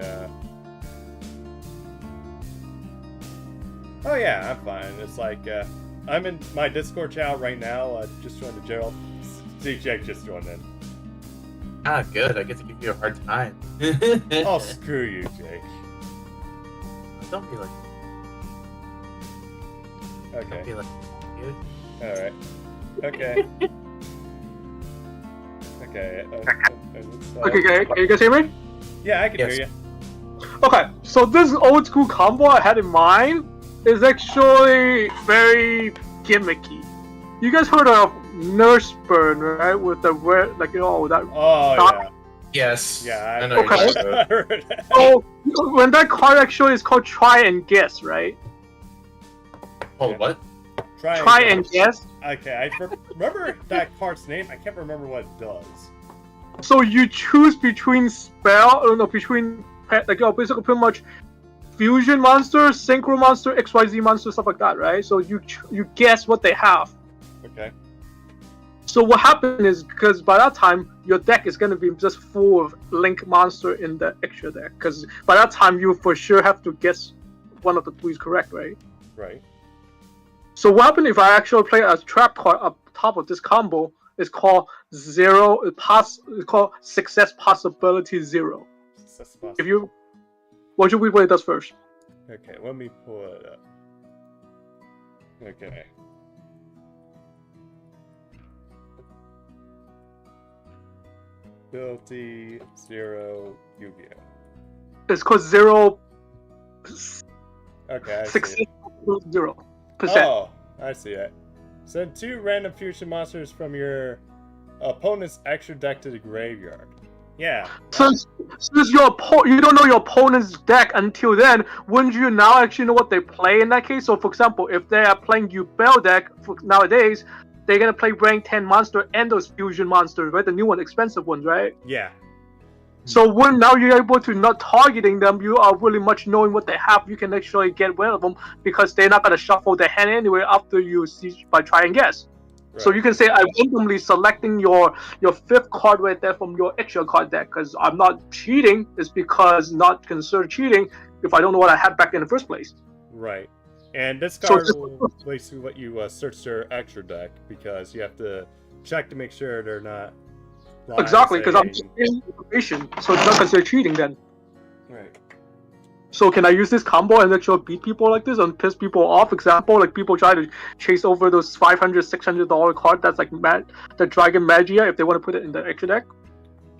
oh yeah, I'm fine. It's like, I'm in my Discord channel right now, just joined the Jero. See, Jake just joined in. Ah, good. I get to give you a hard time. Oh, screw you, Jake. Don't be like... Okay. Don't be like... Dude. Alright. Okay. Okay. Okay, can you guys hear me? Yeah, I can hear you. Okay, so this old school combo I had in mind is actually very gimmicky. You guys heard of Nurse Burn, right? With the like that. Oh yeah. Yes. Yeah. I know. Okay. I heard that. So when that card actually is called Try and Guess, right? Oh, what? Try and guess. Okay, I remember that card's name. I can't remember what it does. So you choose between basically pretty much fusion monster, synchro monster, XYZ monster, stuff like that, right? So you guess what they have. Okay. So what happened is, because by that time your deck is going to be just full of Link monster in the extra deck, because by that time you for sure have to guess one of the two is correct, right? Right. So what happened if I actually play a trap card up top of this combo? It's called It's called Success Possibility 0. If you, what should we play this first? Okay, let me pull it up. Okay. Ability 0 Yu-Gi-Oh. It's called 0. Okay, I Success see it. 0%. Oh, I see it. Send 2 random fusion monsters from your opponent's extra deck to the graveyard. Yeah. Since you don't know your opponent's deck until then, wouldn't you now actually know what they play in that case? So, for example, if they are playing Yubel deck nowadays, they're gonna play rank 10 monster and those fusion monsters, right? The new one, expensive ones, right? Yeah. So when now you're able to not targeting them, you are really much knowing what they have. You can actually get rid of them because they're not gonna shuffle their hand anyway after you see by try and guess. Right. So you can say I'm randomly selecting your 5th card right there from your extra card deck because I'm not cheating. It's because not considered cheating if I don't know what I had back in the first place. Right. And this card will basically let you search their extra deck because you have to check to make sure they're not. Exactly, because I'm getting information, so it's not considered cheating then. Right. So can I use this combo and actually beat people like this and piss people off? Example, like people try to chase over those $500, $600 card that's like the Dragon Magia if they want to put it in the extra deck.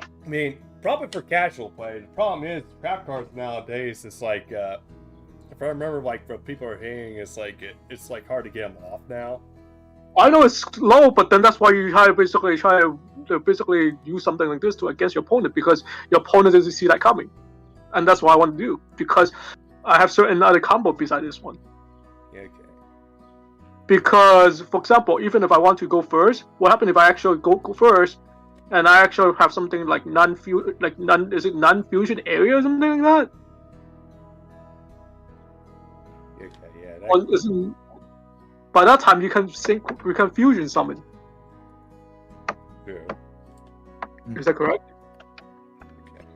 I mean, probably for casual play. The problem is crap cards nowadays. It's like, if I remember, like what people are hating, it's like hard to get them off now. I know it's low, but then that's why you try to basically use something like this to against your opponent because your opponent doesn't see that coming, and that's what I want to do because I have certain other combo besides this one. Yeah, okay. Because, for example, even if I want to go first, what happens if I actually go first, and I actually have something like non-fusion area or something like that? Okay, yeah. Or by that time, you can fusion summon. True. Is that correct? Okay.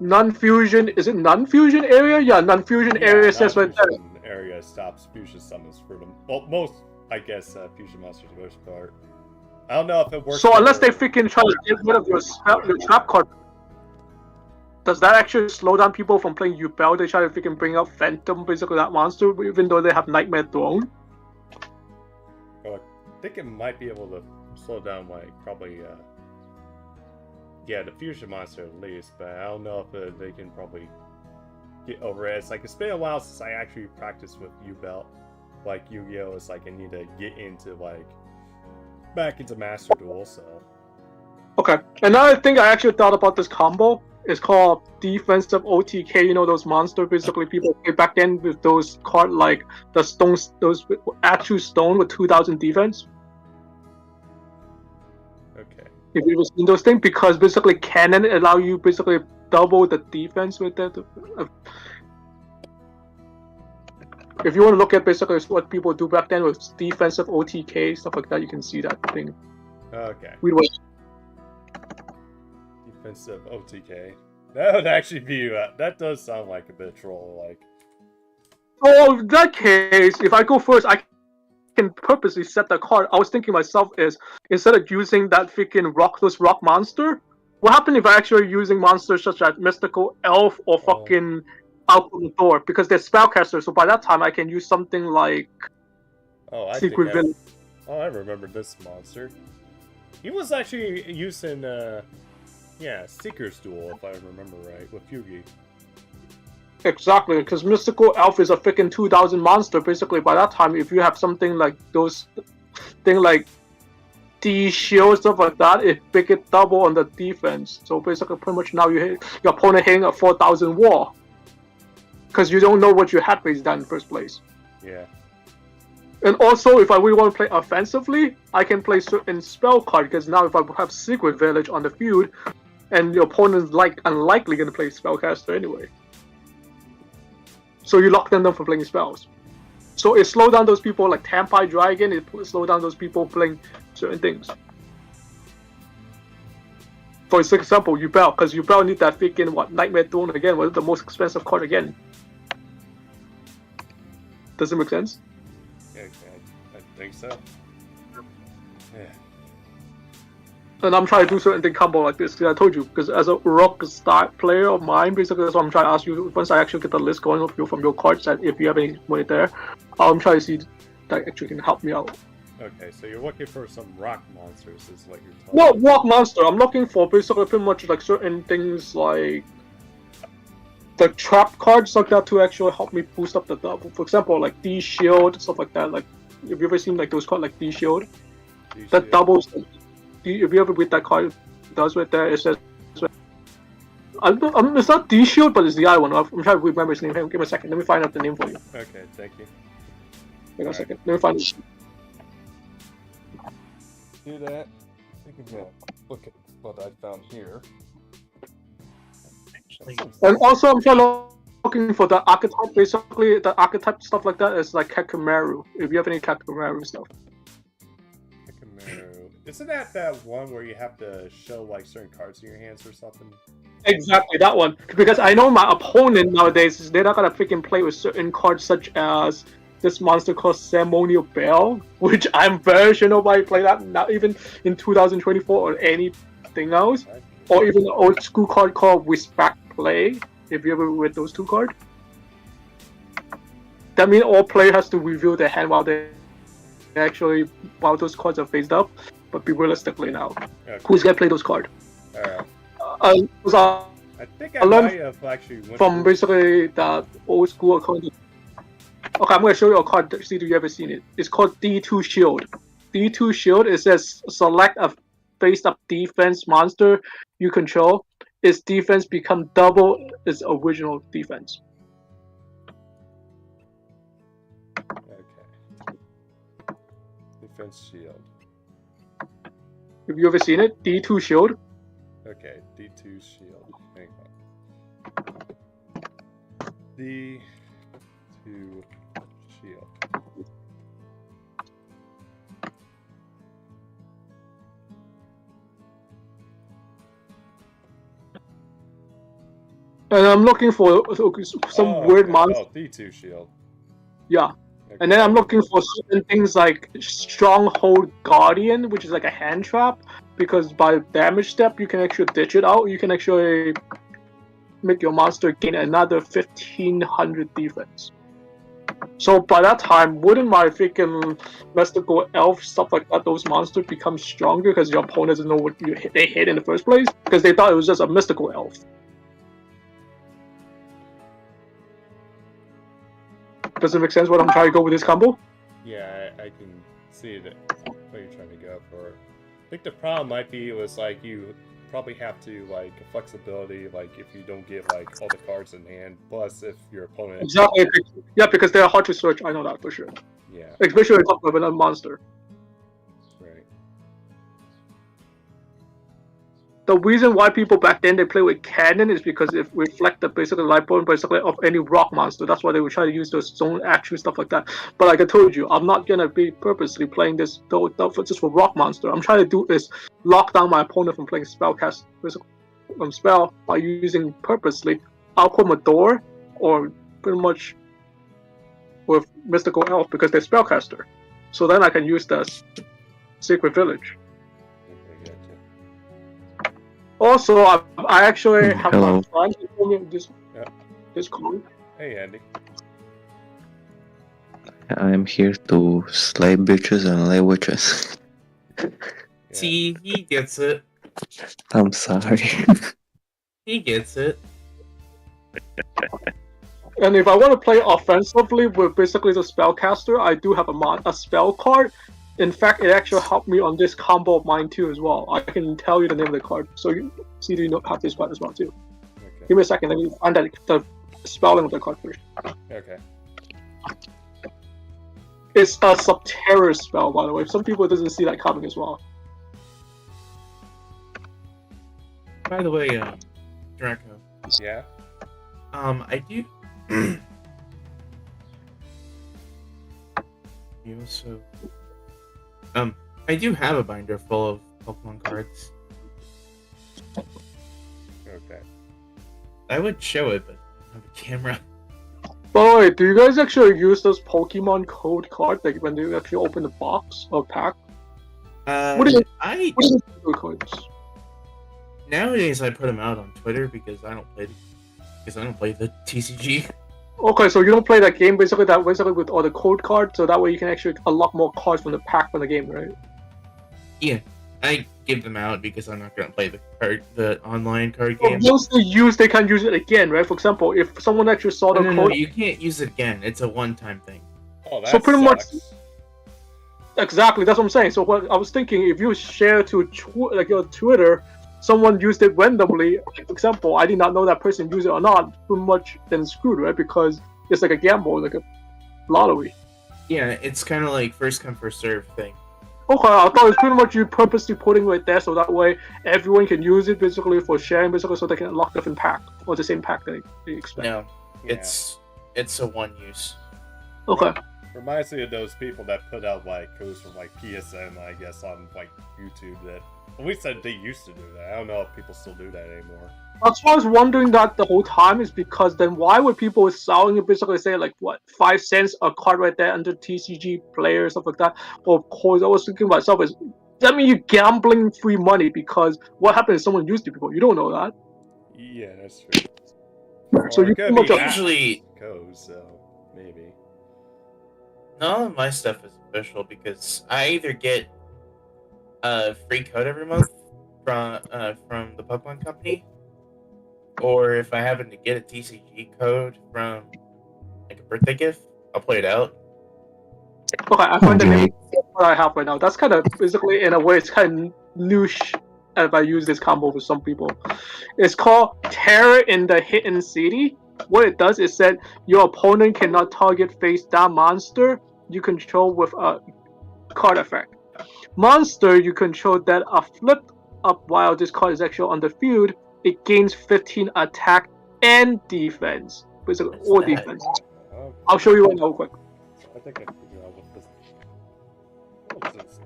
Non-fusion, is it non-fusion area? Yeah, non-fusion area says right there. Non-fusion area stops fusion summons for them. Well, most, I guess, fusion monsters for the most part. I don't know if it works. So unless they freaking try to get rid of your trap card, does that actually slow down people from playing Yubel? They try to freaking bring out Phantom, basically that monster, even though they have Nightmare Throne? I think it might be able to slow down, like, probably, yeah, the fusion monster at least, but I don't know if they can probably get over it. It's like, it's been a while since I actually practiced with Yubel. Like, Yu-Gi-Oh! It's like, I need to get into, like, back into Master Duel, so. Okay, another thing I actually thought about this combo is called defensive OTK. You know those monster basically people play back then with those card like the stones, those actual stone with 2000 defense. Okay. If you've seen those things, because basically cannon allow you basically double the defense with that. If you want to look at basically what people do back then with defensive OTK stuff like that, you can see that thing. Okay. Defensive OTK. That would actually be that does sound like a bit troll like. Oh, in that case, if I go first, I can purposely set the card. I was thinking myself is instead of using that freaking rockless rock monster, what happened if I actually using monsters such as mystical elf or fucking out of the door because they're spellcasters. So by that time, I can use something like Secret Village. I remember this monster. He was actually using yeah, Seeker's Duel, if I remember right, with Yugi. Exactly, because Mystical Elf is a freaking 2000 monster. Basically, by that time, if you have something like those, thing like D shield stuff like that, it make it double on the defense. So basically, pretty much now you hit your opponent hitting a 4000 wall, because you don't know what your hat base done in the first place. Yeah. And also, if I really want to play offensively, I can play certain spell card because now if I have Secret Village on the field, and your opponent's unlikely going to play Spellcaster anyway. So you lock them down for playing spells. So it slows down those people like Tampai Dragon, it slows down those people playing certain things. For example, Yubel, because Yubel need that freaking Nightmare Throne again, was the most expensive card again. Does it make sense? Yeah, I think so. Yeah. And I'm trying to do certain thing combo like this. I told you, because as a rock style player of mine, basically that's what I'm trying to ask you. Once I actually get the list going from your card set, if you have any money there, I'm trying to see that actually can help me out. Okay, so you're looking for some rock monsters, is what you're talking Well, rock monster. I'm looking for basically pretty much like certain things like the trap cards like that to actually help me boost up the double. For example, like D shield, stuff like that. Like, have you ever seen like those cards like D shield? That doubles. If you ever read that card, it does right there. It says, it's not D Shield, but it's the other one. I'm trying to remember his name. Give me a second. Let me find out the name for you. Okay, thank you. Hang on a second. Let me find it. Do that. You can look at what I found here. And also, I'm looking for the archetype. Basically, the archetype stuff like that is like Kakamaru. If you have any Kakamaru stuff. Kakamaru. Isn't that one where you have to show like certain cards in your hands or something? Exactly, that one. Because I know my opponent nowadays, they're not gonna freaking play with certain cards such as this monster called Ceremonial Bell, which I'm very sure nobody play that, not even in 2024 or anything else. Or even the old school card called Whisper Play, if you ever read those two cards. That means all player has to reveal their hand while those cards are phased up. But be realistically now, okay. Who's gonna play those cards? I think I learned might have actually from basically that old school card. Okay, I'm gonna show you a card. See if you ever seen it. It's called D2 Shield. D2 shield, it says select a face-up defense monster you control. Its defense become double its original defense. Okay. Defense shield. Have you ever seen it? D2 shield. Okay, D2 shield. Hang on. D2 shield. And I'm looking for some weird monster. Oh, D2 shield. Yeah. Okay. And then I'm looking for certain things like Stronghold Guardian, which is like a hand trap, because by damage step you can actually ditch it out. You can actually make your monster gain another 1500 defense. So by that time, wouldn't my freaking mystical elf stuff like that, those monsters become stronger because your opponent doesn't know what they hit in the first place? Because they thought it was just a mystical elf. Does it make sense what I'm trying to go with this combo? Yeah, I can see that what you're trying to go for. I think the problem might be was like you probably have to like flexibility, like if you don't get like all the cards in hand, plus if your opponent. Exactly. Yeah, because they're hard to search. I know that for sure. Yeah. Especially if it's a monster. Right. The reason why people back then they play with cannon is because it reflected basically light point basically of any rock monster. That's why they would try to use those zone action stuff like that. But like I told you, I'm not gonna be purposely playing this just for rock monster. I'm trying to do is lock down my opponent from playing spellcast spell by using purposely Alquemador or pretty much with Mystical Elf because they're spellcaster. So then I can use the Secret Village. Also, I actually have my friend who told me this code. Hey, Andy. I'm here to slay bitches and lay witches. See, he gets it. I'm sorry. He gets it. And if I want to play offensively with basically the spellcaster, I do have a spell card. In fact, it actually helped me on this combo of mine too as well. I can tell you the name of the card, so you see you have this card as well too. Okay. Give me a second, let me find the spelling of the card first. Okay. It's a Subterror spell, by the way. Some people doesn't see that coming as well. By the way, Draco. Yeah. I do. You also. I do have a binder full of Pokemon cards. Okay. I would show it, but I don't have a camera. By the way, do you guys actually use those Pokemon code cards like when you actually open the box or pack? What do you do codes? Nowadays I put them out on Twitter because I don't play the TCG. Okay, so you don't play that game basically with all the code cards, so that way you can actually unlock more cards from the pack from the game, right? Yeah, I give them out because I'm not gonna play the online card game. Once they can use it again, right? For example, if someone actually saw the code, No, you can't use it again. It's a one-time thing. Oh, that so pretty sucks. much. Exactly, that's what I'm saying. So what I was thinking, if you share to your Twitter, someone used it randomly. For example, I did not know that person used it or not. Pretty much then screwed, right? Because it's like a gamble, like a lottery. Yeah, it's kind of like first come first serve thing. Okay, I thought it was pretty much you purposely putting it there so that way everyone can use it basically for sharing, basically so they can unlock different pack or the same pack they expect. No, Yeah. it's a one use. Okay. Reminds me of those people that put out like codes from like PSN, I guess, on like YouTube. That at least that they used to do that. I don't know if people still do that anymore. That's why I was wondering that the whole time is because then why would people selling it basically say like what 5 cents a card right there under TCG player stuff like that? Or of course I was thinking myself is that mean you gambling free money because what happens if someone used it before? You don't know that. Yeah, that's true. So Or you it could pretty be much Usually- codes, so maybe. None of my stuff is official because I either get a free code every month from the Pokemon Company, or if I happen to get a TCG code from like a birthday gift, I'll play it out. Okay, I find the name what I have right now. That's kind of basically, in a way, it's kind of niche if I use this combo for some people. It's called Terror in the Hidden City. What it does is that your opponent cannot target face down monster you control with a card effect. Monster you control that are flipped up while this card is actually on the field, it gains 15 attack and defense. Basically, What's all that? defense. Okay. I'll show you right now, quick. I think I figured out what's this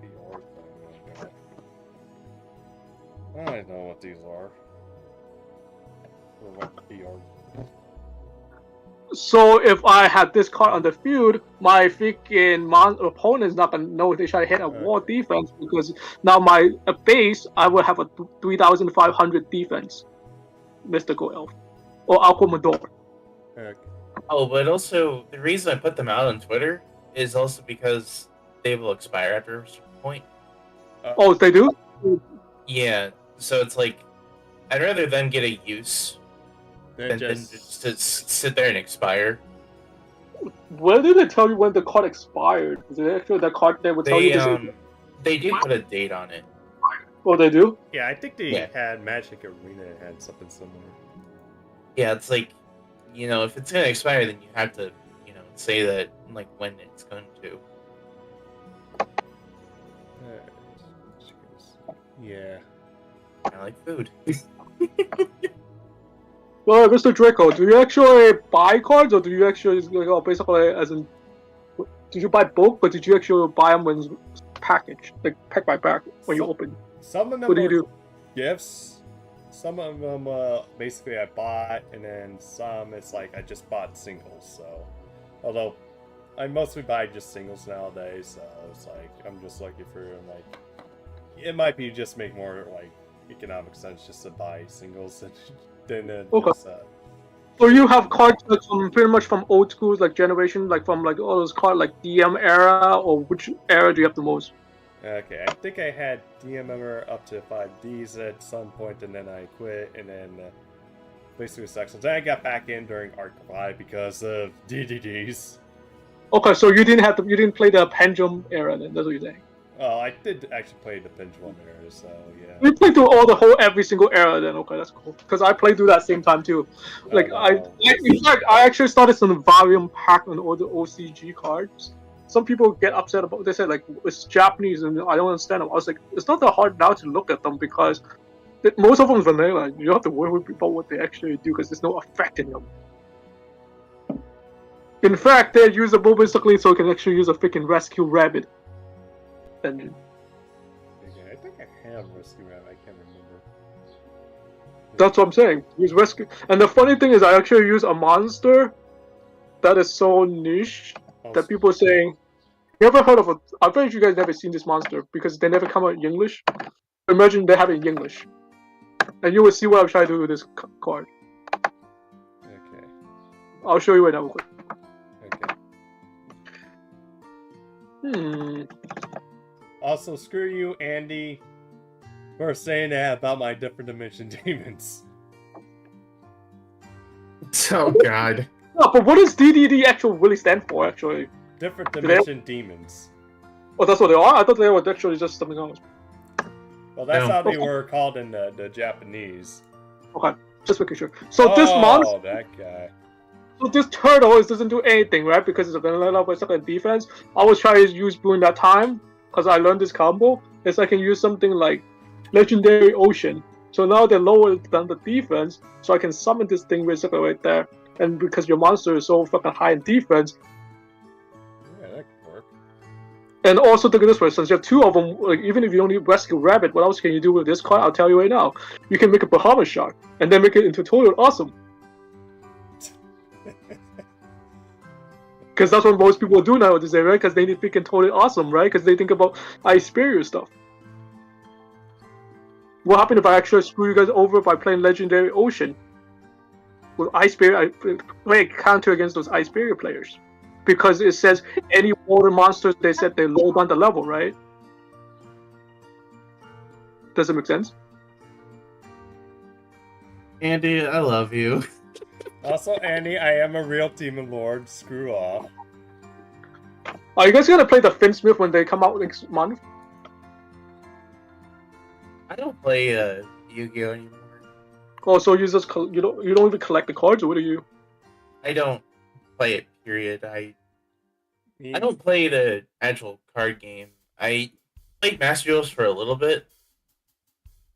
DR thing? Okay. I don't know what these are. Or what DR. So if I had this card on the field, my freaking opponent is not gonna know if they try to hit a wall defense because now my base I will have a 3,500 defense, Mystical Elf or Aquamador. Okay. Oh, but also the reason I put them out on Twitter is also because they will expire after a certain point. Oh, they do? Yeah, so it's like I'd rather them get a use Then than just to sit there and expire. Where did they tell you when the card expired? Is it actually the card they would tell you? They do put a date on it. Oh, they do? Yeah, I think they Yeah. had Magic Arena had something similar. Yeah, it's like, you know, if it's gonna expire, then you have to, you know, say that like when it's going to. Yeah. Kind of like food. Well, Mr. Draco, do you actually buy cards or do you actually basically as in did you buy bulk, but did you actually buy them when packaged, like pack by pack when you open? Some of them What do you are do? gifts. Some of them, basically I bought, and then some it's like I just bought singles. So, although I mostly buy just singles nowadays, so it's like I'm just looking for like it might be just make more like economic sense just to buy singles than Okay. just So you have cards like from pretty much from old schools, like generation, like from like all those cards like DM era, or which era do you have the most? Okay, I think I had DMMer up to 5Ds at some point, and then I quit, and then basically sections. Then I got back in during Arc 5 because of DDDs. Okay, so you didn't play the Pendulum era then, that's what you're saying. Oh, I did actually play the Pendulum era, so yeah. We played through every single era then, okay, that's cool. Because I played through that same time too. Like in fact I actually started some volume pack on all the OCG cards. Some people get upset about. They said like it's Japanese and I don't understand them. I was like, it's not that hard now to look at them because most of them is vanilla. You don't have to worry about what they actually do because there's no effect in them. In fact, they're usable basically so you can actually use a freaking Rescue Rabbit engine. Okay, I think I have Rescue Rabbit. I can't remember. That's what I'm saying. Use Rescue. And the funny thing is, I actually use a monster that is so niche that people are saying. You ever heard of a? I bet you guys never seen this monster because they never come out in English. Imagine they have it in English, and you will see what I'm trying to do with this card. Okay. I'll show you right now. Real quick. Okay. Also, screw you, Andy, for saying that about my different dimension demons. Oh God. No, but what does DDD actually really stand for? Actually, Different dimension demons. Oh, that's what they are. I thought they were actually just something else. Well, that's No. how they were called in the Japanese. Okay, just making sure. So this monster. Oh, that guy. So this turtle doesn't do anything, right? Because it's a vanilla, but it's like a defense. I was trying to use during that time because I learned this combo. Is I can use something like Legendary Ocean. So now they're lower than the defense, so I can summon this thing basically right there. And because your monster is so fucking high in defense, Yeah, that could work. and also think of this way, since you have two of them, like even if you don't need Rescue Rabbit, what else can you do with this card? I'll tell you right now. You can make a Bahamut Shark and then make it into total awesome. Because that's what most people do nowadays, right? Because they need freaking totally awesome, right? Because they think about Ice Barrier stuff. What happened if I actually screw you guys over by playing Legendary Ocean? With Ice Barrier, I play a counter against those Ice Barrier players. Because it says any water monsters, they said they low down the level, right? Does it make sense? Andy, I love you. Also, Andy, I am a real demon lord. Screw off. Are you guys gonna play the Finn Smith when they come out next month? I don't play Yu-Gi-Oh anymore. Oh, so you just you don't even collect the cards, or what do you? I don't play it. Period. I don't play the actual card game. I played Master Duels for a little bit,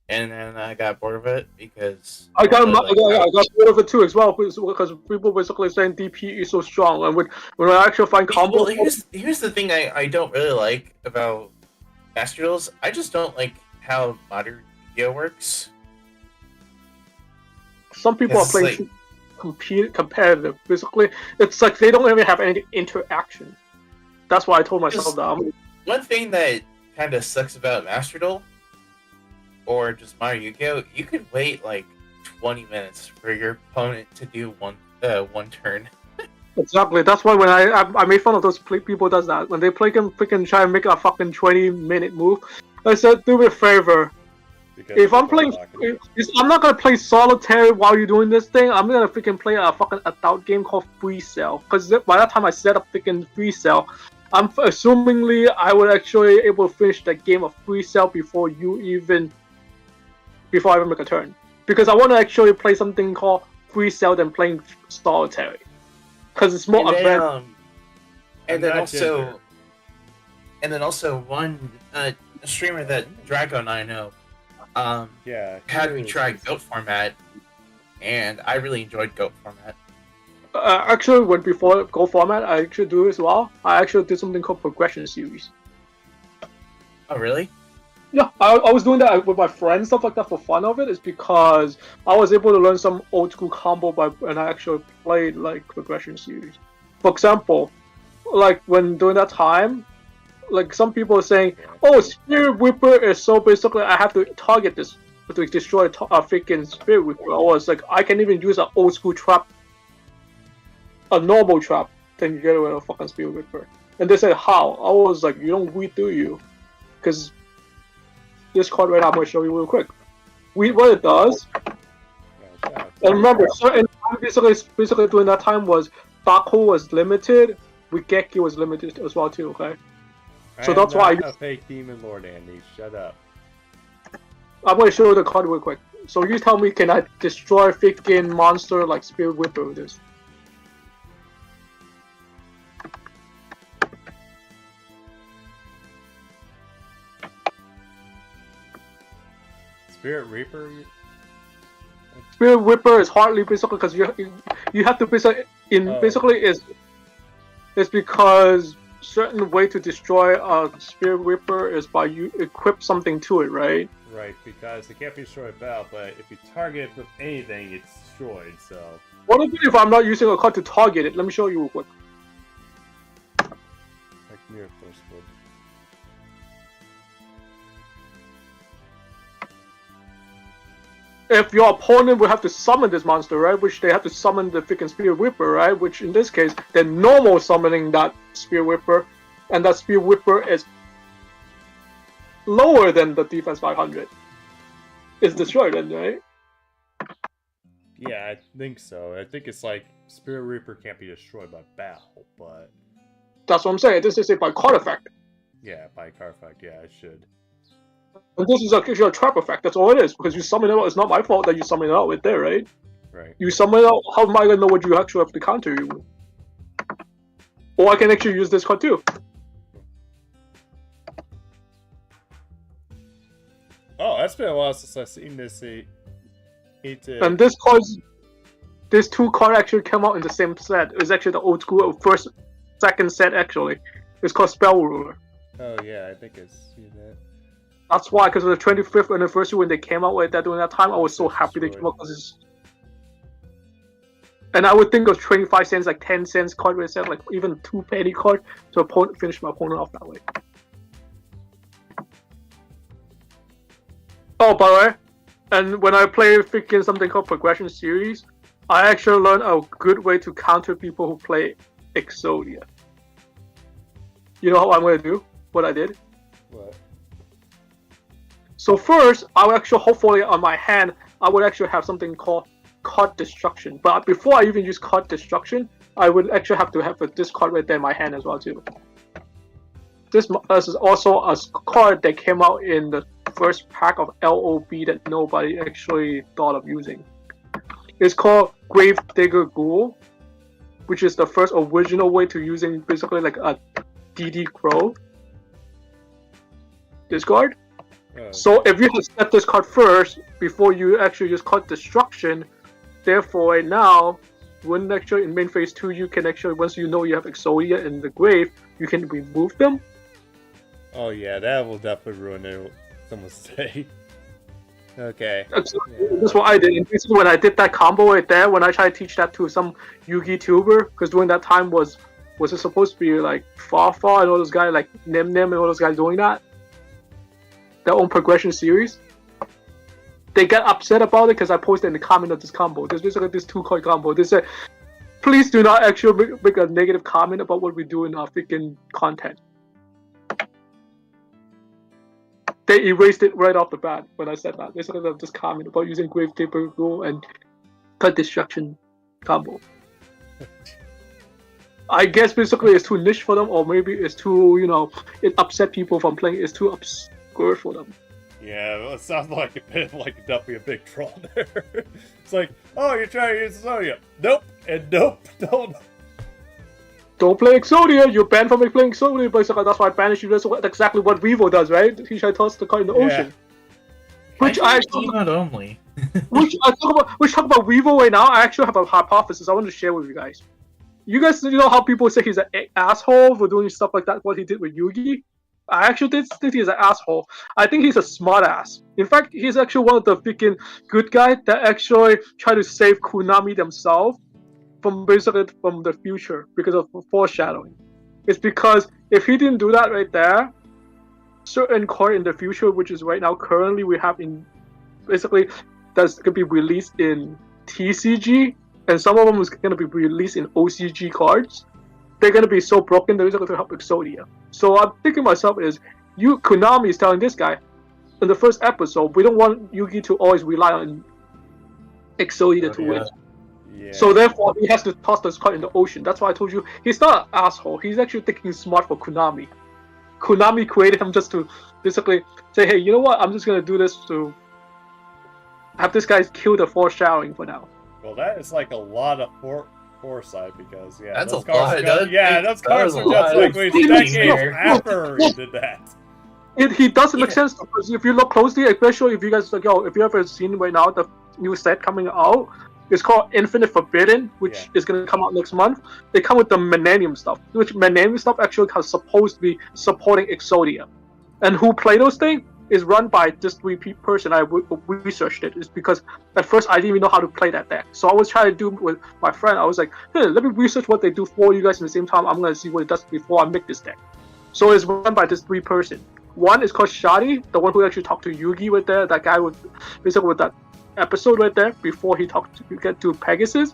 and then I got bored of it because I got like, I got bored of it too as well because people basically saying DP is so strong, and when I actually find combo. Well, here's the thing I don't really like about Master Duels. I just don't like how modern Yu-Gi-Oh works. Some people are playing competitive. Basically, it's like they don't even have any interaction. That's why I told myself that. One thing that kind of sucks about Master Duel, or just Modern Yu-Gi-Oh, you could wait like 20 minutes for your opponent to do one turn. Exactly. That's why when I made fun of those people does that when they play them freaking try and make a fucking 20-minute move. I said, do me a favor. If I'm playing, I'm not gonna play solitaire while you're doing this thing. I'm gonna freaking play a fucking adult game called Free Cell. Because by that time I set up freaking Free Cell, I'm assumingly I would actually able to finish the game of Free Cell before I even make a turn. Because I want to actually play something called Free Cell than playing solitary. Because it's more advanced. And then also one streamer that Draco and I know. Had me try GOAT format, and I really enjoyed GOAT format. Actually, when before GOAT format, I actually do as well. I actually did something called progression series. Oh, really? Yeah, I was doing that with my friends, stuff like that for fun of it. Is because I was able to learn some old school combo and I actually played like progression series. For example, like when during that time, like some people are saying, "Oh, Spirit Whipper is so basically I have to target this to destroy a freaking Spirit Whipper." Or it's like I can even use an old school trap, a normal trap, then you get rid of a fucking Spirit Whipper. And they said, "How?" I was like, "You don't weed, do you?" Because this card right now I'm going to show you real quick. What it does. And remember, certain basically during that time was Bako was limited, Wigeki was limited as well too. Okay. So that's why a fake Demon Lord, Andy. Shut up. I'm going to show you the card real quick. So you tell me, can I destroy freaking monster like Spirit Whipper with this? Spirit Reaper? Spirit Whipper is hardly basically because you have to basically it's because certain way to destroy a Spirit Whipper is by you equip something to it, right? Right, because it can't be destroyed with battle, but if you target it with anything, it's destroyed, so... What if I'm not using a card to target it? Let me show you real quick. Like near first wood. If your opponent would have to summon this monster, right? Which they have to summon the freaking Spirit Whipper, right? Which in this case, they're normal summoning that Spirit Whipper, and that Spirit Whipper is lower than the defense 500. It's destroyed then, right? Yeah, I think so. I think it's like Spirit Reaper can't be destroyed by battle, but... That's what I'm saying. This is it by card effect. Yeah, by card effect, yeah, it should. And this is actually a trap effect, that's all it is, because you summon it out, it's not my fault that you summon it out with there, right? Right. You summon it out, how am I gonna know what you actually have to counter you with? Or I can actually use this card too. Oh, that's been a while since I've seen this. And this two cards actually came out in the same set. It's actually the old school second set actually. It's called Spell Ruler. Oh yeah, I think I've seen that. That's why, because of the 25th anniversary when they came out with that during that time, I was so happy they came out because it's... And I would think of 25 cents, like 10 cents card with set, like even 2 penny card to finish my opponent off that way. Oh, by the way, and when I play freaking something called Progression Series, I actually learned a good way to counter people who play Exodia. You know how I'm going to do? What I did? What? So first, I would actually, hopefully on my hand, I would actually have something called Card Destruction. But before I even use Card Destruction, I would actually have to have this card right there in my hand as well too. this is also a card that came out in the first pack of LOB that nobody actually thought of using. It's called Gravedigger Ghoul, which is the first original way to using basically like a DD Crow discard. So if you set this card first before you actually just card Destruction, therefore right now, when actually in main phase 2 you can actually, once you know you have Exodia in the grave, you can remove them. Oh yeah, that will definitely ruin someone's day. Okay. That's what I did. And basically when I did that combo right there, when I tried to teach that to some Yugi tuber, because during that time was it supposed to be like Far and all those guys like Nim and all those guys doing that? Their own progression series. They got upset about it because I posted in the comment of this combo. There's basically this 2-card combo. They said, please do not actually make a negative comment about what we do in our freaking content. They erased it right off the bat when I said that. They said this comment about using Gravedigger Ghoul and Cut Destruction combo. I guess basically it's too niche for them, or maybe it's too, it upset people from playing. It's too obscure for them. Yeah, well, it sounds like definitely a big troll there. It's like, oh, you're trying to use Exodia. Nope, and nope, Don't play Exodia. You're banned from playing Exodia. Basically, that's why I banished you. That's exactly what Revo does, right? He tried to toss the card in the ocean. Which I actually not only. which talk about Revo right now. I actually have a hypothesis I want to share with you guys. You guys know how people say he's an asshole for doing stuff like that, what he did with Yugi? I actually did think he's an asshole. I think he's a smartass. In fact, he's actually one of the freaking good guys that actually try to save Konami themselves from the future because of foreshadowing. It's because if he didn't do that right there, certain card in the future, which is right now currently we have in basically that's gonna be released in TCG, and some of them is gonna be released in OCG cards. They're gonna be so broken they're going to help Exodia. So I'm thinking to myself is, Konami is telling this guy in the first episode, we don't want Yugi to always rely on Exodia to win. Yeah. So therefore he has to toss this card in the ocean. That's why I told you he's not an asshole. He's actually thinking smart for Konami. Konami created him just to basically say, hey, you know what? I'm just gonna do this to have this guy kill the foreshadowing for now. Well, that is like a lot of foresight because that's those a cards lot. Those cards are just like decades after he did that. He doesn't make sense because if you look closely, especially if you guys if you ever seen right now the new set coming out, it's called Infinite Forbidden, which is going to come out next month. They come with the Millennium stuff, which Millennium stuff actually is supposed to be supporting Exodia. And who play those things is run by this repeat person. I researched it. It's because at first I didn't even know how to play that deck. So I was trying to do with my friend. I was like, hey, let me research what they do for you guys at the same time. I'm going to see what it does before I make this deck. So it's run by this 3 person. One is called Shadi, the one who actually talked to Yugi right there. That guy with basically with that episode right there before he talked to get to Pegasus.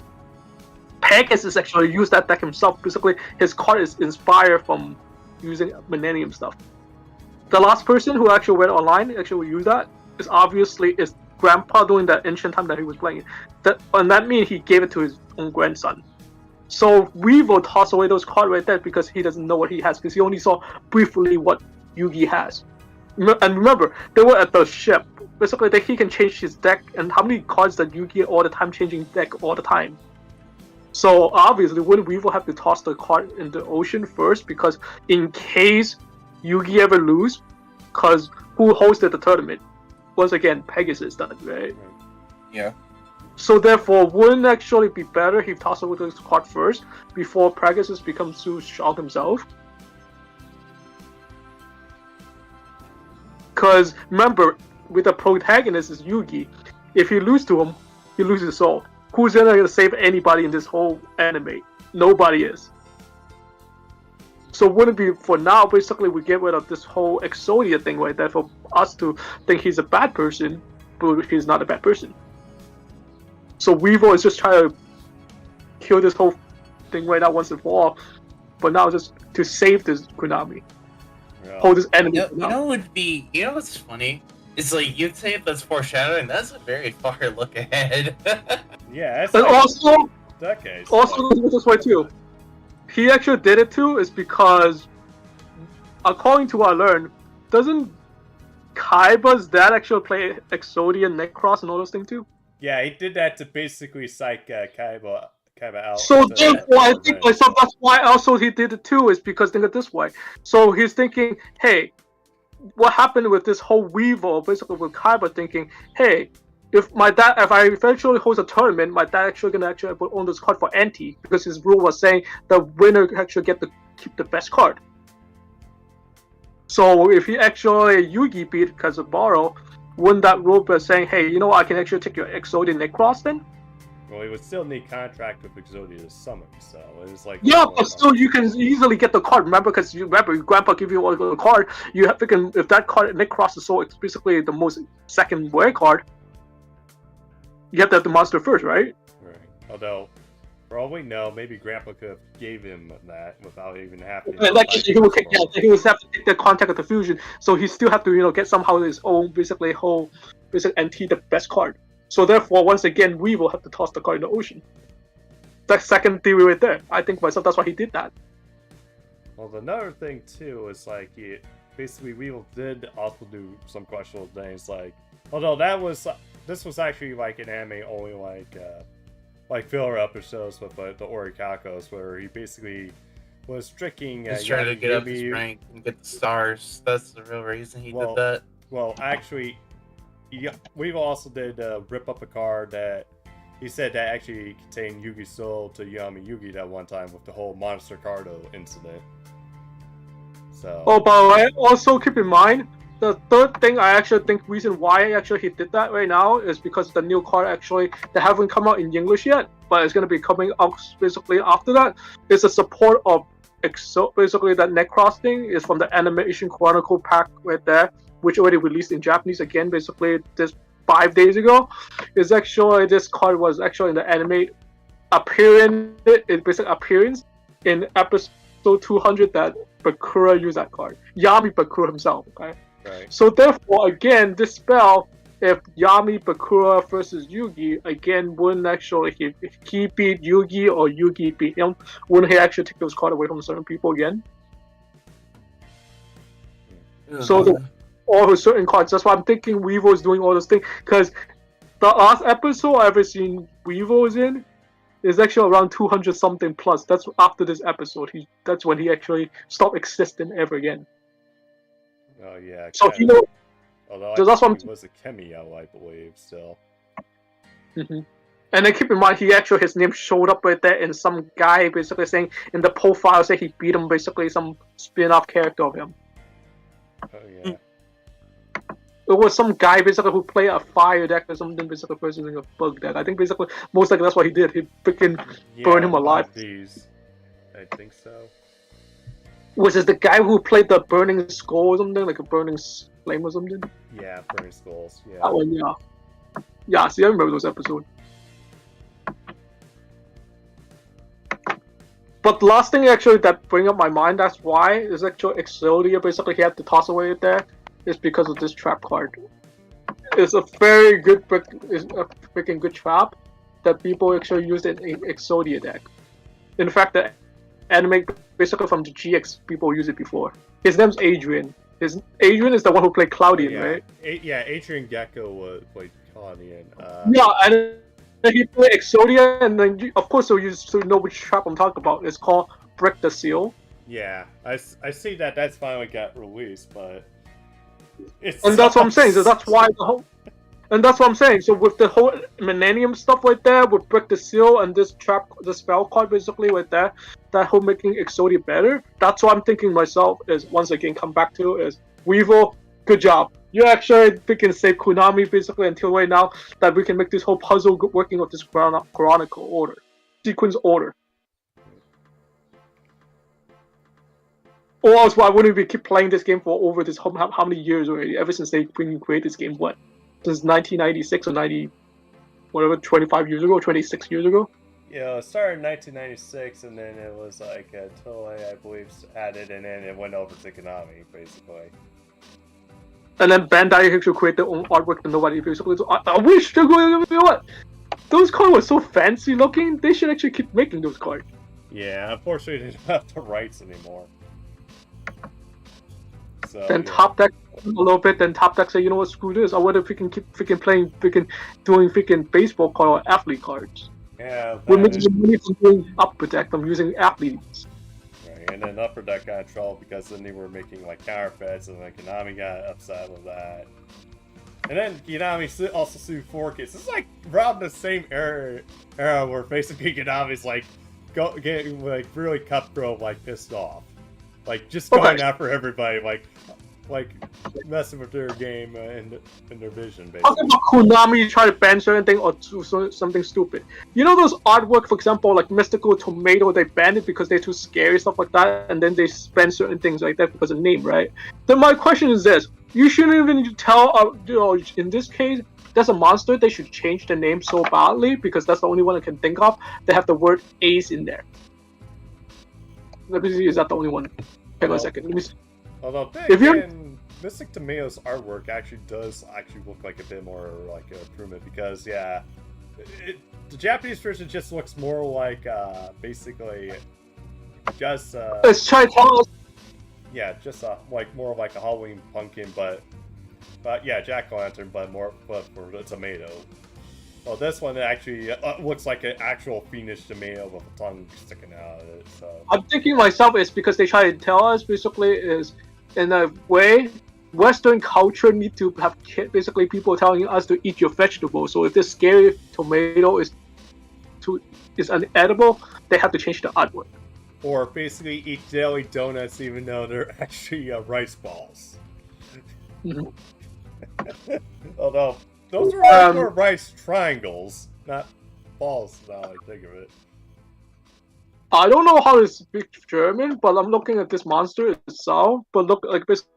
Pegasus actually used that deck himself. Basically, his card is inspired from using Millennium stuff. The last person who actually went online actually use that is obviously his grandpa during that ancient time that he was playing. That means he gave it to his own grandson. So Revo toss away those cards right there because he doesn't know what he has, because he only saw briefly what Yugi has. And remember, they were at the ship. Basically, he can change his deck, and how many cards that Yugi all the time changing deck all the time. So obviously, wouldn't Weevil have to toss the card in the ocean first, because in case Yugi ever lose, because who hosted the tournament? Once again, Pegasus done, right? Yeah. So therefore, wouldn't actually be better if he tossed away this card first before Pegasus becomes too strong himself? Because remember, with the protagonist is Yugi. If he loses to him, he loses his soul. Who's gonna save anybody in this whole anime? Nobody is. So wouldn't it be for now? Basically, we get rid of this whole Exodia thing right there for us to think he's a bad person, but he's not a bad person. So Weevil is just trying to kill this whole thing right now once and for all, but now just to save this Konami. Yeah. Hold this enemy. You know what's funny? It's like, you'd say if that's foreshadowing, that's a very far look ahead. Yeah, it's And like also, decades. also this way too. He actually did it too is because according to what I learned, doesn't Kaiba's dad actually play Exodia, Necros, and all those things too? Yeah, he did that to basically psych Kaiba out. So to- therefore, I think revenge. myself that's why also he did it too, is because think it this way. So he's thinking, hey, what happened with this whole Weevil, basically with Kaiba thinking, hey, if I eventually host a tournament, my dad actually gonna actually put on this card for anti, because his rule was saying the winner actually get to keep the best card. So if he actually Yugi beat Kazabaro, wouldn't that rule be saying, hey, you know what, I can actually take your Exodia Necros then? Well, he would still need contract with Exodia to summon, so it's like Yeah, but still, you can easily get the card. Remember, because your grandpa give you a card. You have to if that card Necros is so it's basically the most second rare card. You have to have the monster first, right? Right. Although, for all we know, maybe Grandpa could have gave him that without even having. And like he would have to take the contact of the fusion, so he still have to get somehow his own basically NT the best card. So therefore, once again, we will have to toss the card in the ocean. That's second theory right there. I think myself that's why he did that. Well, another thing too is like basically Weevil did also do some questionable things. Like, although this was actually like an anime only like filler episodes with the Orikakos, where he basically was tricking. He's trying to get up his rank and get the stars. That's the real reason he did that. Well, actually, Weevil also did rip up a card that he said that actually contained Yugi's soul to Yami Yugi that one time with the whole Monster Cardo incident. So. Oh, by the way, also keep in mind, the third thing I actually think reason why actually he did that right now is because the new card actually, they haven't come out in English yet, but it's going to be coming out basically after that. It's a support of basically that Necros thing is from the Animation Chronicle pack right there, which already released in Japanese again, basically just 5 days ago. Is actually this card was actually in the anime appearance in episode 200 that Bakura used that card. Yami Bakura himself, okay? Right. So therefore, again, this spell, if Yami Bakura versus Yugi, again, wouldn't actually, if he beat Yugi or Yugi beat him, wouldn't he actually take those cards away from certain people again? So all certain cards. That's why I'm thinking Weevil is doing all those things, because the last episode I've ever seen Weevil is in is actually around 200 something plus. That's after this episode. That's when he actually stopped existing ever again. Oh yeah. So although so that's what he was a cameo, I believe, still. Mm-hmm. And then keep in mind, his name showed up right there, and some guy basically saying in the profile say he beat him, basically some spin-off character of him. Oh yeah. It was some guy basically who played a fire deck or something, basically versus a bug deck. I think basically most likely that's what he did. He freaking burned him alive. I think so. Was it the guy who played the burning skull or something, like a burning flame or something? Yeah, burning skulls. Yeah. That one, yeah. Yeah, see, I remember those episodes. But the last thing actually that bring up my mind, that's why, is actually Exodia basically he had to toss away it there, is because of this trap card. It's a very good, it's a freaking good trap that people actually used in Exodia deck. In fact, the anime basically from the GX people use it before. His name's Adrian. Adrian is the one who played Cloudian, right? Adrian Gecko played Cloudian. Yeah, and then he played Exodia, and then of course so you know which trap I'm talking about. It's called Break the Seal. Yeah, I see that's finally got released, but and that's what I'm saying. So that's why and that's what I'm saying. So with the whole Millennium stuff right there, with Break the Seal and this spell card basically right there, that whole making Exodia better. That's what I'm thinking myself is once again come back to is Weevil, good job. You actually picking save Konami basically until right now that we can make this whole puzzle working with this chronicle order, sequence order. Or else why wouldn't we keep playing this game for over this how many years already? Ever since they created this game, what? Since 1996 or 90, whatever, 25 years ago, 26 years ago? Yeah, it started in 1996, and then it was like Toei, I believe, added, and then it went over to Konami, basically. And then Bandai actually created their own artwork that nobody basically. So I wish they're going. You know what? Those cards were so fancy looking. They should actually keep making those cards. Yeah, unfortunately, they don't have the rights anymore. So, Then yeah. top deck a little bit. Then top deck say, you know what, screw this. I want to freaking keep freaking playing, freaking doing freaking baseball card or athlete cards. Yeah, We're that making is, the money from doing upper deck. I'm using athletes. right. And then Upper Deck got in trouble because then they were making like counterfeits, and then Konami got upset with that. And then Konami also sued Forkis. This is like around the same era where basically Konami's like getting like really cutthroat, like pissed off, like just going after everybody, like messing with their game and their vision, basically. Talking about Konami try to ban certain thing or do something stupid. You know those artwork, for example, like Mystical Tomato, they banned it because they're too scary, stuff like that, and then they ban certain things like that because of name, right? Then my question is this: you shouldn't even tell, in this case, there's a monster, they should change the name so badly because that's the only one I can think of. They have the word Ace in there. Let me see, is that the only one? Hang on a second. Let me see. Although, If you're- again, Mystic Tomato's artwork does look like a bit more like an improvement because, yeah, the Japanese version just looks more like basically just Let's try to tell us. yeah, just like more like a Halloween pumpkin, but yeah, jack-o'-lantern, but for the tomato. Well, this one actually looks like an actual finished tomato with a tongue sticking out of it. So I'm thinking myself it's because they try to tell us basically is in a way Western culture need to have basically people telling us to eat your vegetables. So if this scary tomato is unedible, they have to change the artwork. or basically eat daily donuts even though they're actually rice balls. Mhm. Although those are more rice triangles, not balls. Now I think of it. I don't know how to speak German, but I'm looking at this monster itself. But look, like basically,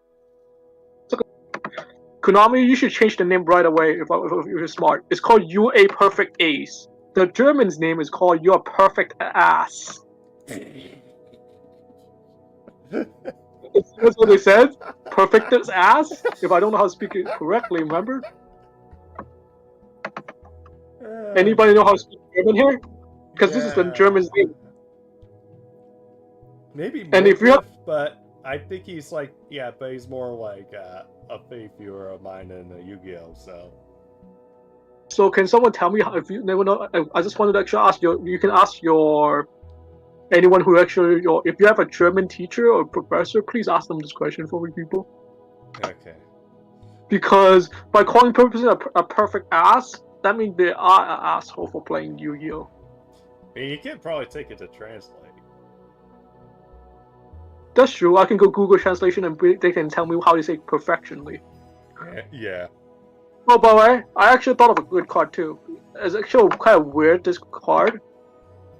Konami, you should change the name right away if you're smart. It's called You A Perfect Ace. The German's name is called Your Perfect Ass. That's what they said. Perfect ass. If I don't know how to speak it correctly, remember? Anybody know how to speak German here? Because this is the German's name. Maybe And if you have- but I think he's like, yeah, but he's more like a faith viewer of mine than a Yu-Gi-Oh. So can someone tell me how, if you never know? I just wanted to actually ask you. You can ask your anyone who actually if you have a German teacher or professor, please ask them this question for me, people. Okay. Because by calling purposes a perfect ass, that means they are an asshole for playing Yu-Gi-Oh. I mean, you can probably take it to translate. That's true. I can go Google translation and they can tell me how to say perfectionly. Yeah. Oh, by the way, I actually thought of a good card too. It's actually kind of weird. This card.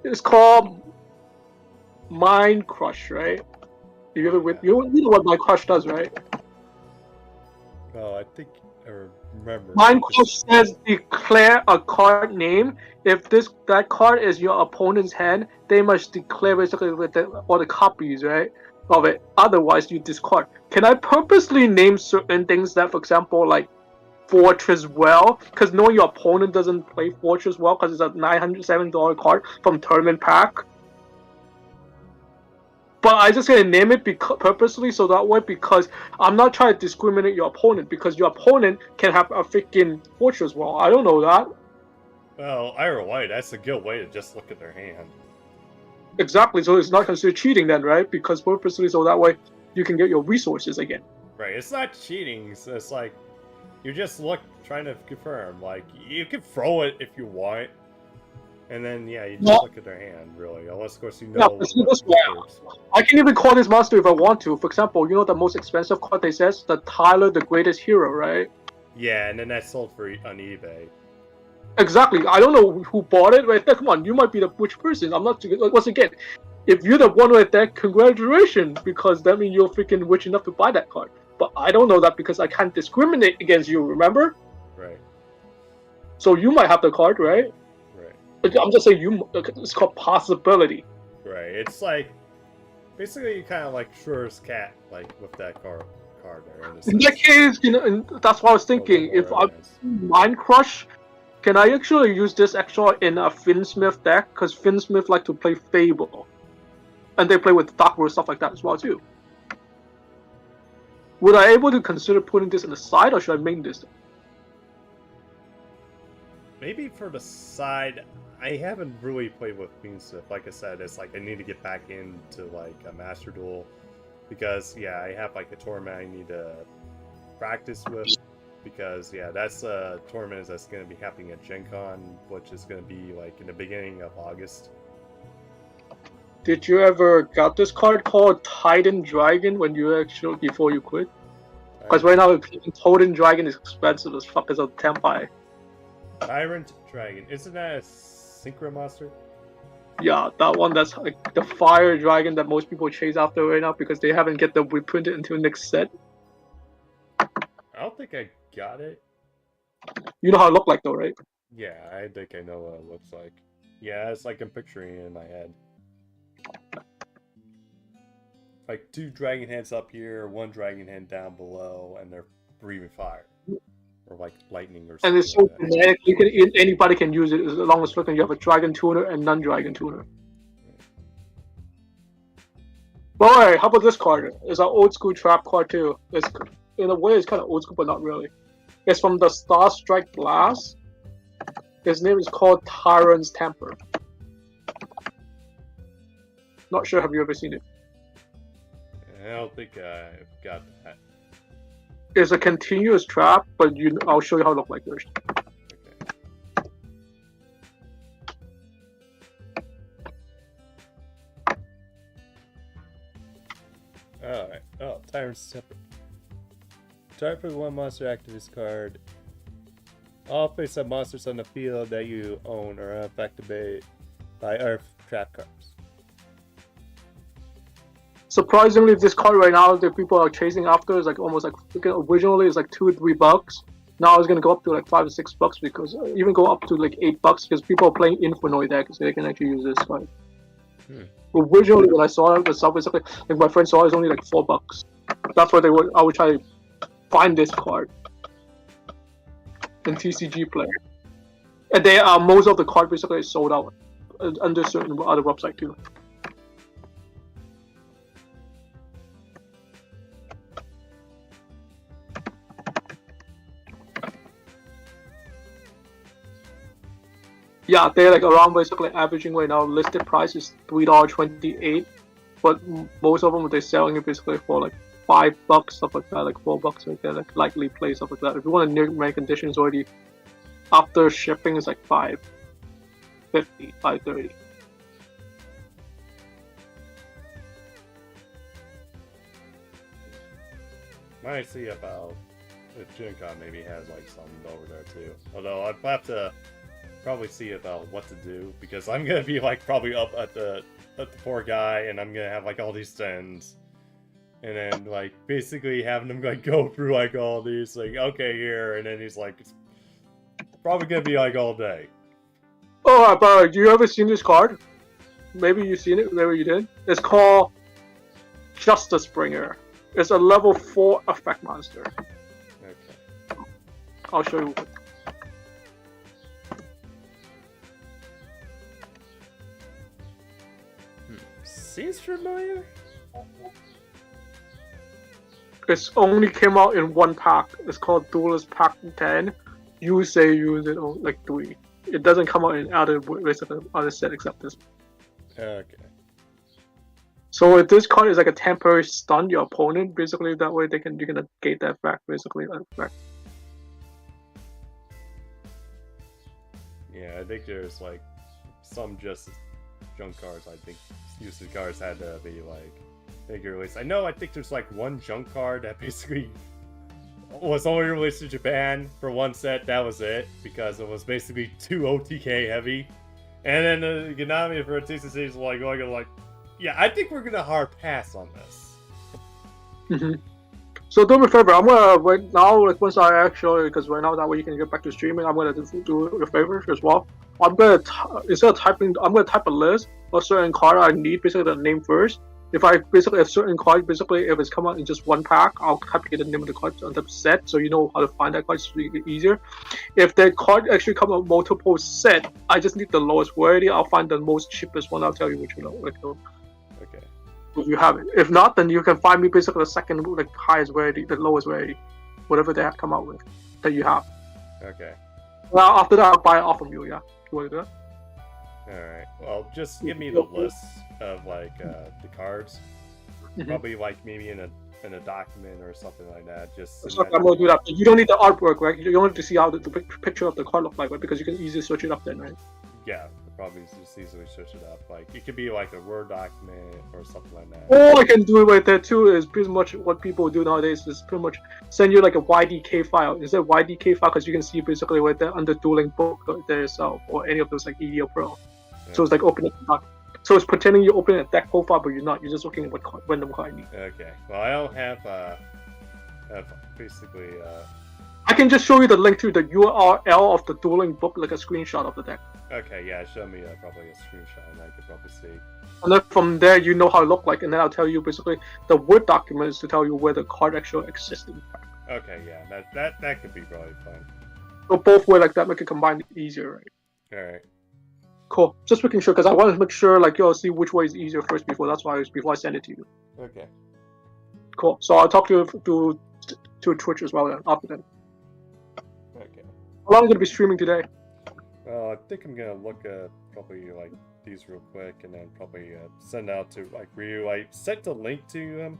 It's called Mind Crush, right? You know what Mind Crush does, right? Oh, I think I remember. Mind Crush says declare a card name. If that card is your opponent's hand, they must declare basically with all the copies, right, of it. Otherwise, you discard. Can I purposely name certain things that, for example, like Fortress Well, because knowing your opponent doesn't play Fortress Well because it's a $907 card from Tournament Pack? But I just gonna name it purposely so that way because I'm not trying to discriminate your opponent because your opponent can have a freaking Fortress Well. I don't know that. Well, Ira White, that's a good way to just look at their hand. Exactly, so it's not considered cheating then, right? Because purposely so that way you can get your resources again. Right, it's not cheating, it's like you just trying to confirm. Like, you can throw it if you want, and then, yeah, you just look at their hand, really. Unless, of course, you know. I can even call this monster if I want to. For example, you know the most expensive card they says? The Tyler, the Greatest Hero, right? Yeah, and then that's sold on eBay. Exactly. I don't know who bought it right there. Come on, you might be the which person. I'm not. Once again, if you're the one right there, congratulations, because that means you're freaking rich enough to buy that card. But I don't know that because I can't discriminate against you. Remember? Right. So you might have the card, right? Right. I'm just saying it's called possibility. Right. It's like basically you kind of like Schur's cat, like with that card there. In that case, that's what I was thinking. If I Mind Crush. Can I actually use this extra in a Finsmith deck? Because Finsmith like to play Fable. And they play with Dark World, stuff like that as well, too. Would I able to consider putting this in the side, or should I main this? Maybe for the side, I haven't really played with Queen Swift. Like I said, it's like I need to get back into like a Master Duel because yeah, I have like a tournament I need to practice with because yeah, that's a tournament that's going to be happening at Gen Con, which is going to be like in the beginning of August. Did you ever got this card called Titan Dragon when you actually before you quit? Because right now Titan Dragon is expensive as fuck as a Tempai. Tyrant Dragon, isn't that a Synchro monster? Yeah, that one that's like the fire dragon that most people chase after right now because they haven't get the reprinted until next set. I don't think I got it. You know how it looked like though, right? Yeah, I think I know what it looks like. Yeah, it's like I'm picturing it in my head. Like 2 dragon heads up here, 1 dragon head down below, and they're breathing fire. Or like lightning or something. And it's so kinetic, anybody can use it as long as you have a dragon tuner and non-dragon tuner. But alright, how about this card? It's an old school trap card too. It's in a way it's kind of old school, but not really. It's from the Star Strike Blast. His name is called Tyrant's Temper. Not sure, have you ever seen it? I don't think I've got that. It's a continuous trap, but I'll show you how it looks like first. Okay. Alright. Oh, Tyrant's Temper. Target for 1 monster activist card. All face-up monsters on the field that you own are unaffected by Earth trap cards. Surprisingly, this card right now that people are chasing after is like almost like originally it's like $2 or $3. Now it's gonna go up to like $5 or $6 because even go up to like $8 because people are playing Infernoid deck, so they can actually use this card. Originally, when I saw the stuff, basically, like my friend saw it was only like $4. That's why I would try to find this card in TCG Player, and they are most of the card basically sold out under certain other website too. Yeah, they're like around basically averaging right now. Listed price is $3.28, but most of them they're selling it basically for like $5, stuff like that, like $4, like that, like likely play stuff like that. If you want a near mint condition, it's already after shipping is like $5.50, $5.30. Might see about if Gen Con maybe has like something over there too. Although I'd have to probably see about what to do because I'm gonna be like probably up at the poor guy and I'm gonna have like all these stands and then like basically having him like go through like all these like okay here and then he's like it's probably gonna be like all day. Oh, but you ever seen this card? Maybe you've seen it, maybe you did. It's called Justice Bringer. It's a level 4 effect monster. Okay. I'll show you. Seems familiar? It's only came out in 1 pack. It's called Duelist Pack 10. You say use it on like 3. It doesn't come out in other set except this. Okay. So if this card is like a temporary stun your opponent, basically that way you can negate that effect, basically that effect. Yeah, I think there's like some just junk cards. I think usage cards had to be like bigger release. I think there's like 1 junk card that basically was only released in Japan for 1 set. That was it because it was basically 2 OTK heavy, and then the Ganami for a TCC is like going like, yeah, I think we're gonna hard pass on this. So do me a favor. I'm gonna right now, like once I actually, because right now that way you can get back to streaming. I'm gonna do a favor as well. I'm gonna instead of typing, I'm gonna type a list of certain card I need, basically the name first. If I basically a certain card, basically if it's come out in just 1 pack, I'll type the name of the card on the set, so you know how to find that card. It's really easier. If the card actually come out multiple set, I just need the lowest rarity. I'll find the most cheapest one. I'll tell you which one. Okay. if you have it. If not, then you can find me basically the second, like highest rarity, the lowest rarity, whatever they have come out with that you have. Okay. Well, after that, I'll buy it off from you. Yeah, you want to do that? Alright. Well, just give me the list of like the cards. Mhm. Probably like maybe in a document or something like that. Just So send I'm that gonna do that. You don't need the artwork, right? You don't need to see how the picture of the card look like, right? Because you can easily search it up then, right? Yeah, probably just easily search it up. Like it could be like a Word document or something like that. All I can do right there too is pretty much what people do nowadays is pretty much send you like a YDK file. Is that YDK file? Because you can see basically right there under Dueling Book right there yourself, or any of those like EDO Pro. So it's like opening a doc. So it's pretending you're opening a deck profile, but you're not. You're just looking at what random card you need. Okay. Well, I don't have basically I can just show you the link to the URL of the Dueling Book, like a screenshot of the deck. okay, yeah, show me probably a screenshot and I could probably see. And then from there, you know how it look like, and then I'll tell you basically the Word documents to tell you where the card actually exists. Okay, yeah, that could be probably fun. So both way like that, make it combine easier, right? Alright. Cool. Just making sure, because I want to make sure, like, see which way is easier first before. That's why before I send it to you. Okay. Cool. So I'll talk to you to Twitch as well then after that. Okay. How long are you gonna be streaming today? Well, I think I'm gonna look at probably like these real quick and then probably send out to like Ryu. I sent the link to him.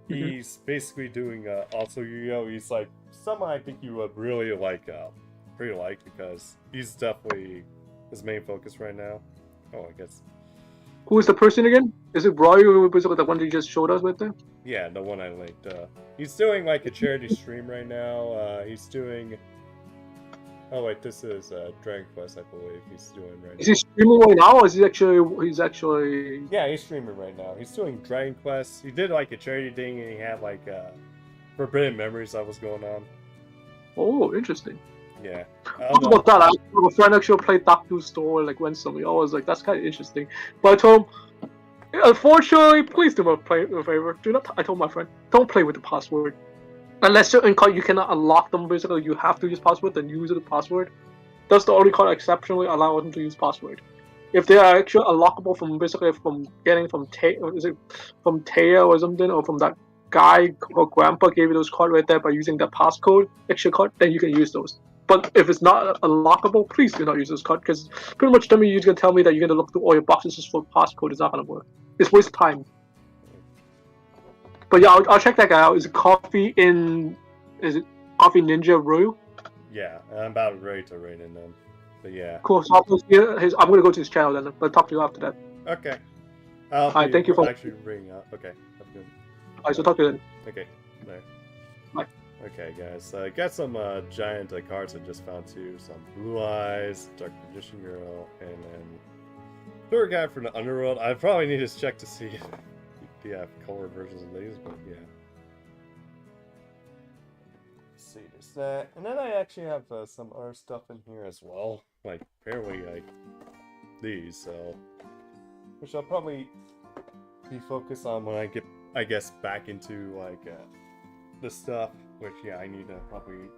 He's basically doing also Yugioh. He's like someone I think you would really like, pretty like, because he's definitely his main focus right now. Oh, I guess. Who is the person again? Is it Roy, who was the one that you just showed us with there? Yeah, the one I linked. He's doing like a charity stream right now. He's doing. Oh wait, this is Dragon Quest, I believe he's doing right now. Is he streaming right now, or is he actually? He's actually. Yeah, he's streaming right now. He's doing Dragon Quest. He did like a charity thing, and he had like Forbidden Memories that was going on. Oh, interesting. Yeah. How about that? I have a friend actually played Doctor Store like recently. I was like, that's kind of interesting. But I told him, unfortunately, please do not play a favor. Do not. I told my friend, don't play with the password. Unless certain card you cannot unlock them, basically you have to use password, then use the password. That's the only card exceptionally allow them to use password. If they are actually unlockable from basically from getting from Taya or something, or from that guy or grandpa gave you those cards right there by using that passcode extra card, then you can use those. But if it's not unlockable, please do not use this card, because pretty much you're gonna tell me that you're gonna look through all your boxes just for passcode. It's not gonna work. It's waste time. But yeah, I'll check that guy out. Is it Coffee Ninja Ryu? Yeah, I'm about ready to raid in them. But yeah. Cool. So I'm gonna go to his channel then. But talk to you after that. Okay. Alright, thank you for actually ringing up. Okay, that's good. Alright, so talk to you then. Okay, there. Bye. Okay, guys. I got some giant cards I just found too. Some Blue Eyes, Dark Magician Girl, and then third guy from the Underworld. I probably need to check to see if they have colored versions of these, but yeah. Let's see, there's that. And then I actually have some other stuff in here as well. Like, apparently, like, these, so. Which I'll probably be focused on when I get, I guess, back into, like, the stuff. Which, yeah, I need to probably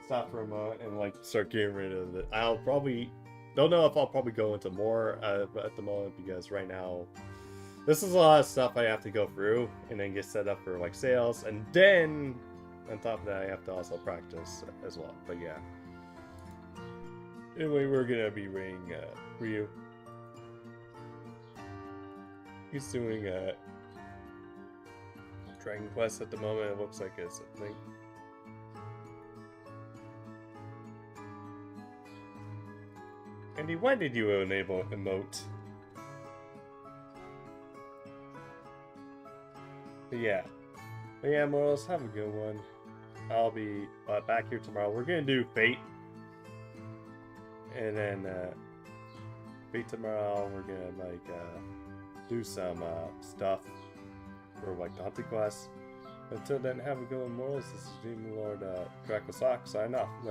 stop for a moment and, like, start getting rid of it. I'll probably, don't know if I'll probably go into more at the moment, because right now, this is a lot of stuff I have to go through and then get set up for, like, sales. And then, on top of that, I have to also practice as well. But, yeah. Anyway, we're gonna be raiding Ryu. He's doing Dragon Quest at the moment. It looks like it's a thing. Andy, why did you enable emote? But yeah, morals, have a good one. I'll be back here tomorrow. We're gonna do Fate. And then Fate tomorrow, we're gonna like do some stuff for like the hunting quest. Until then, have a good one, morals. This is Demon Lord Draco Sock signing off.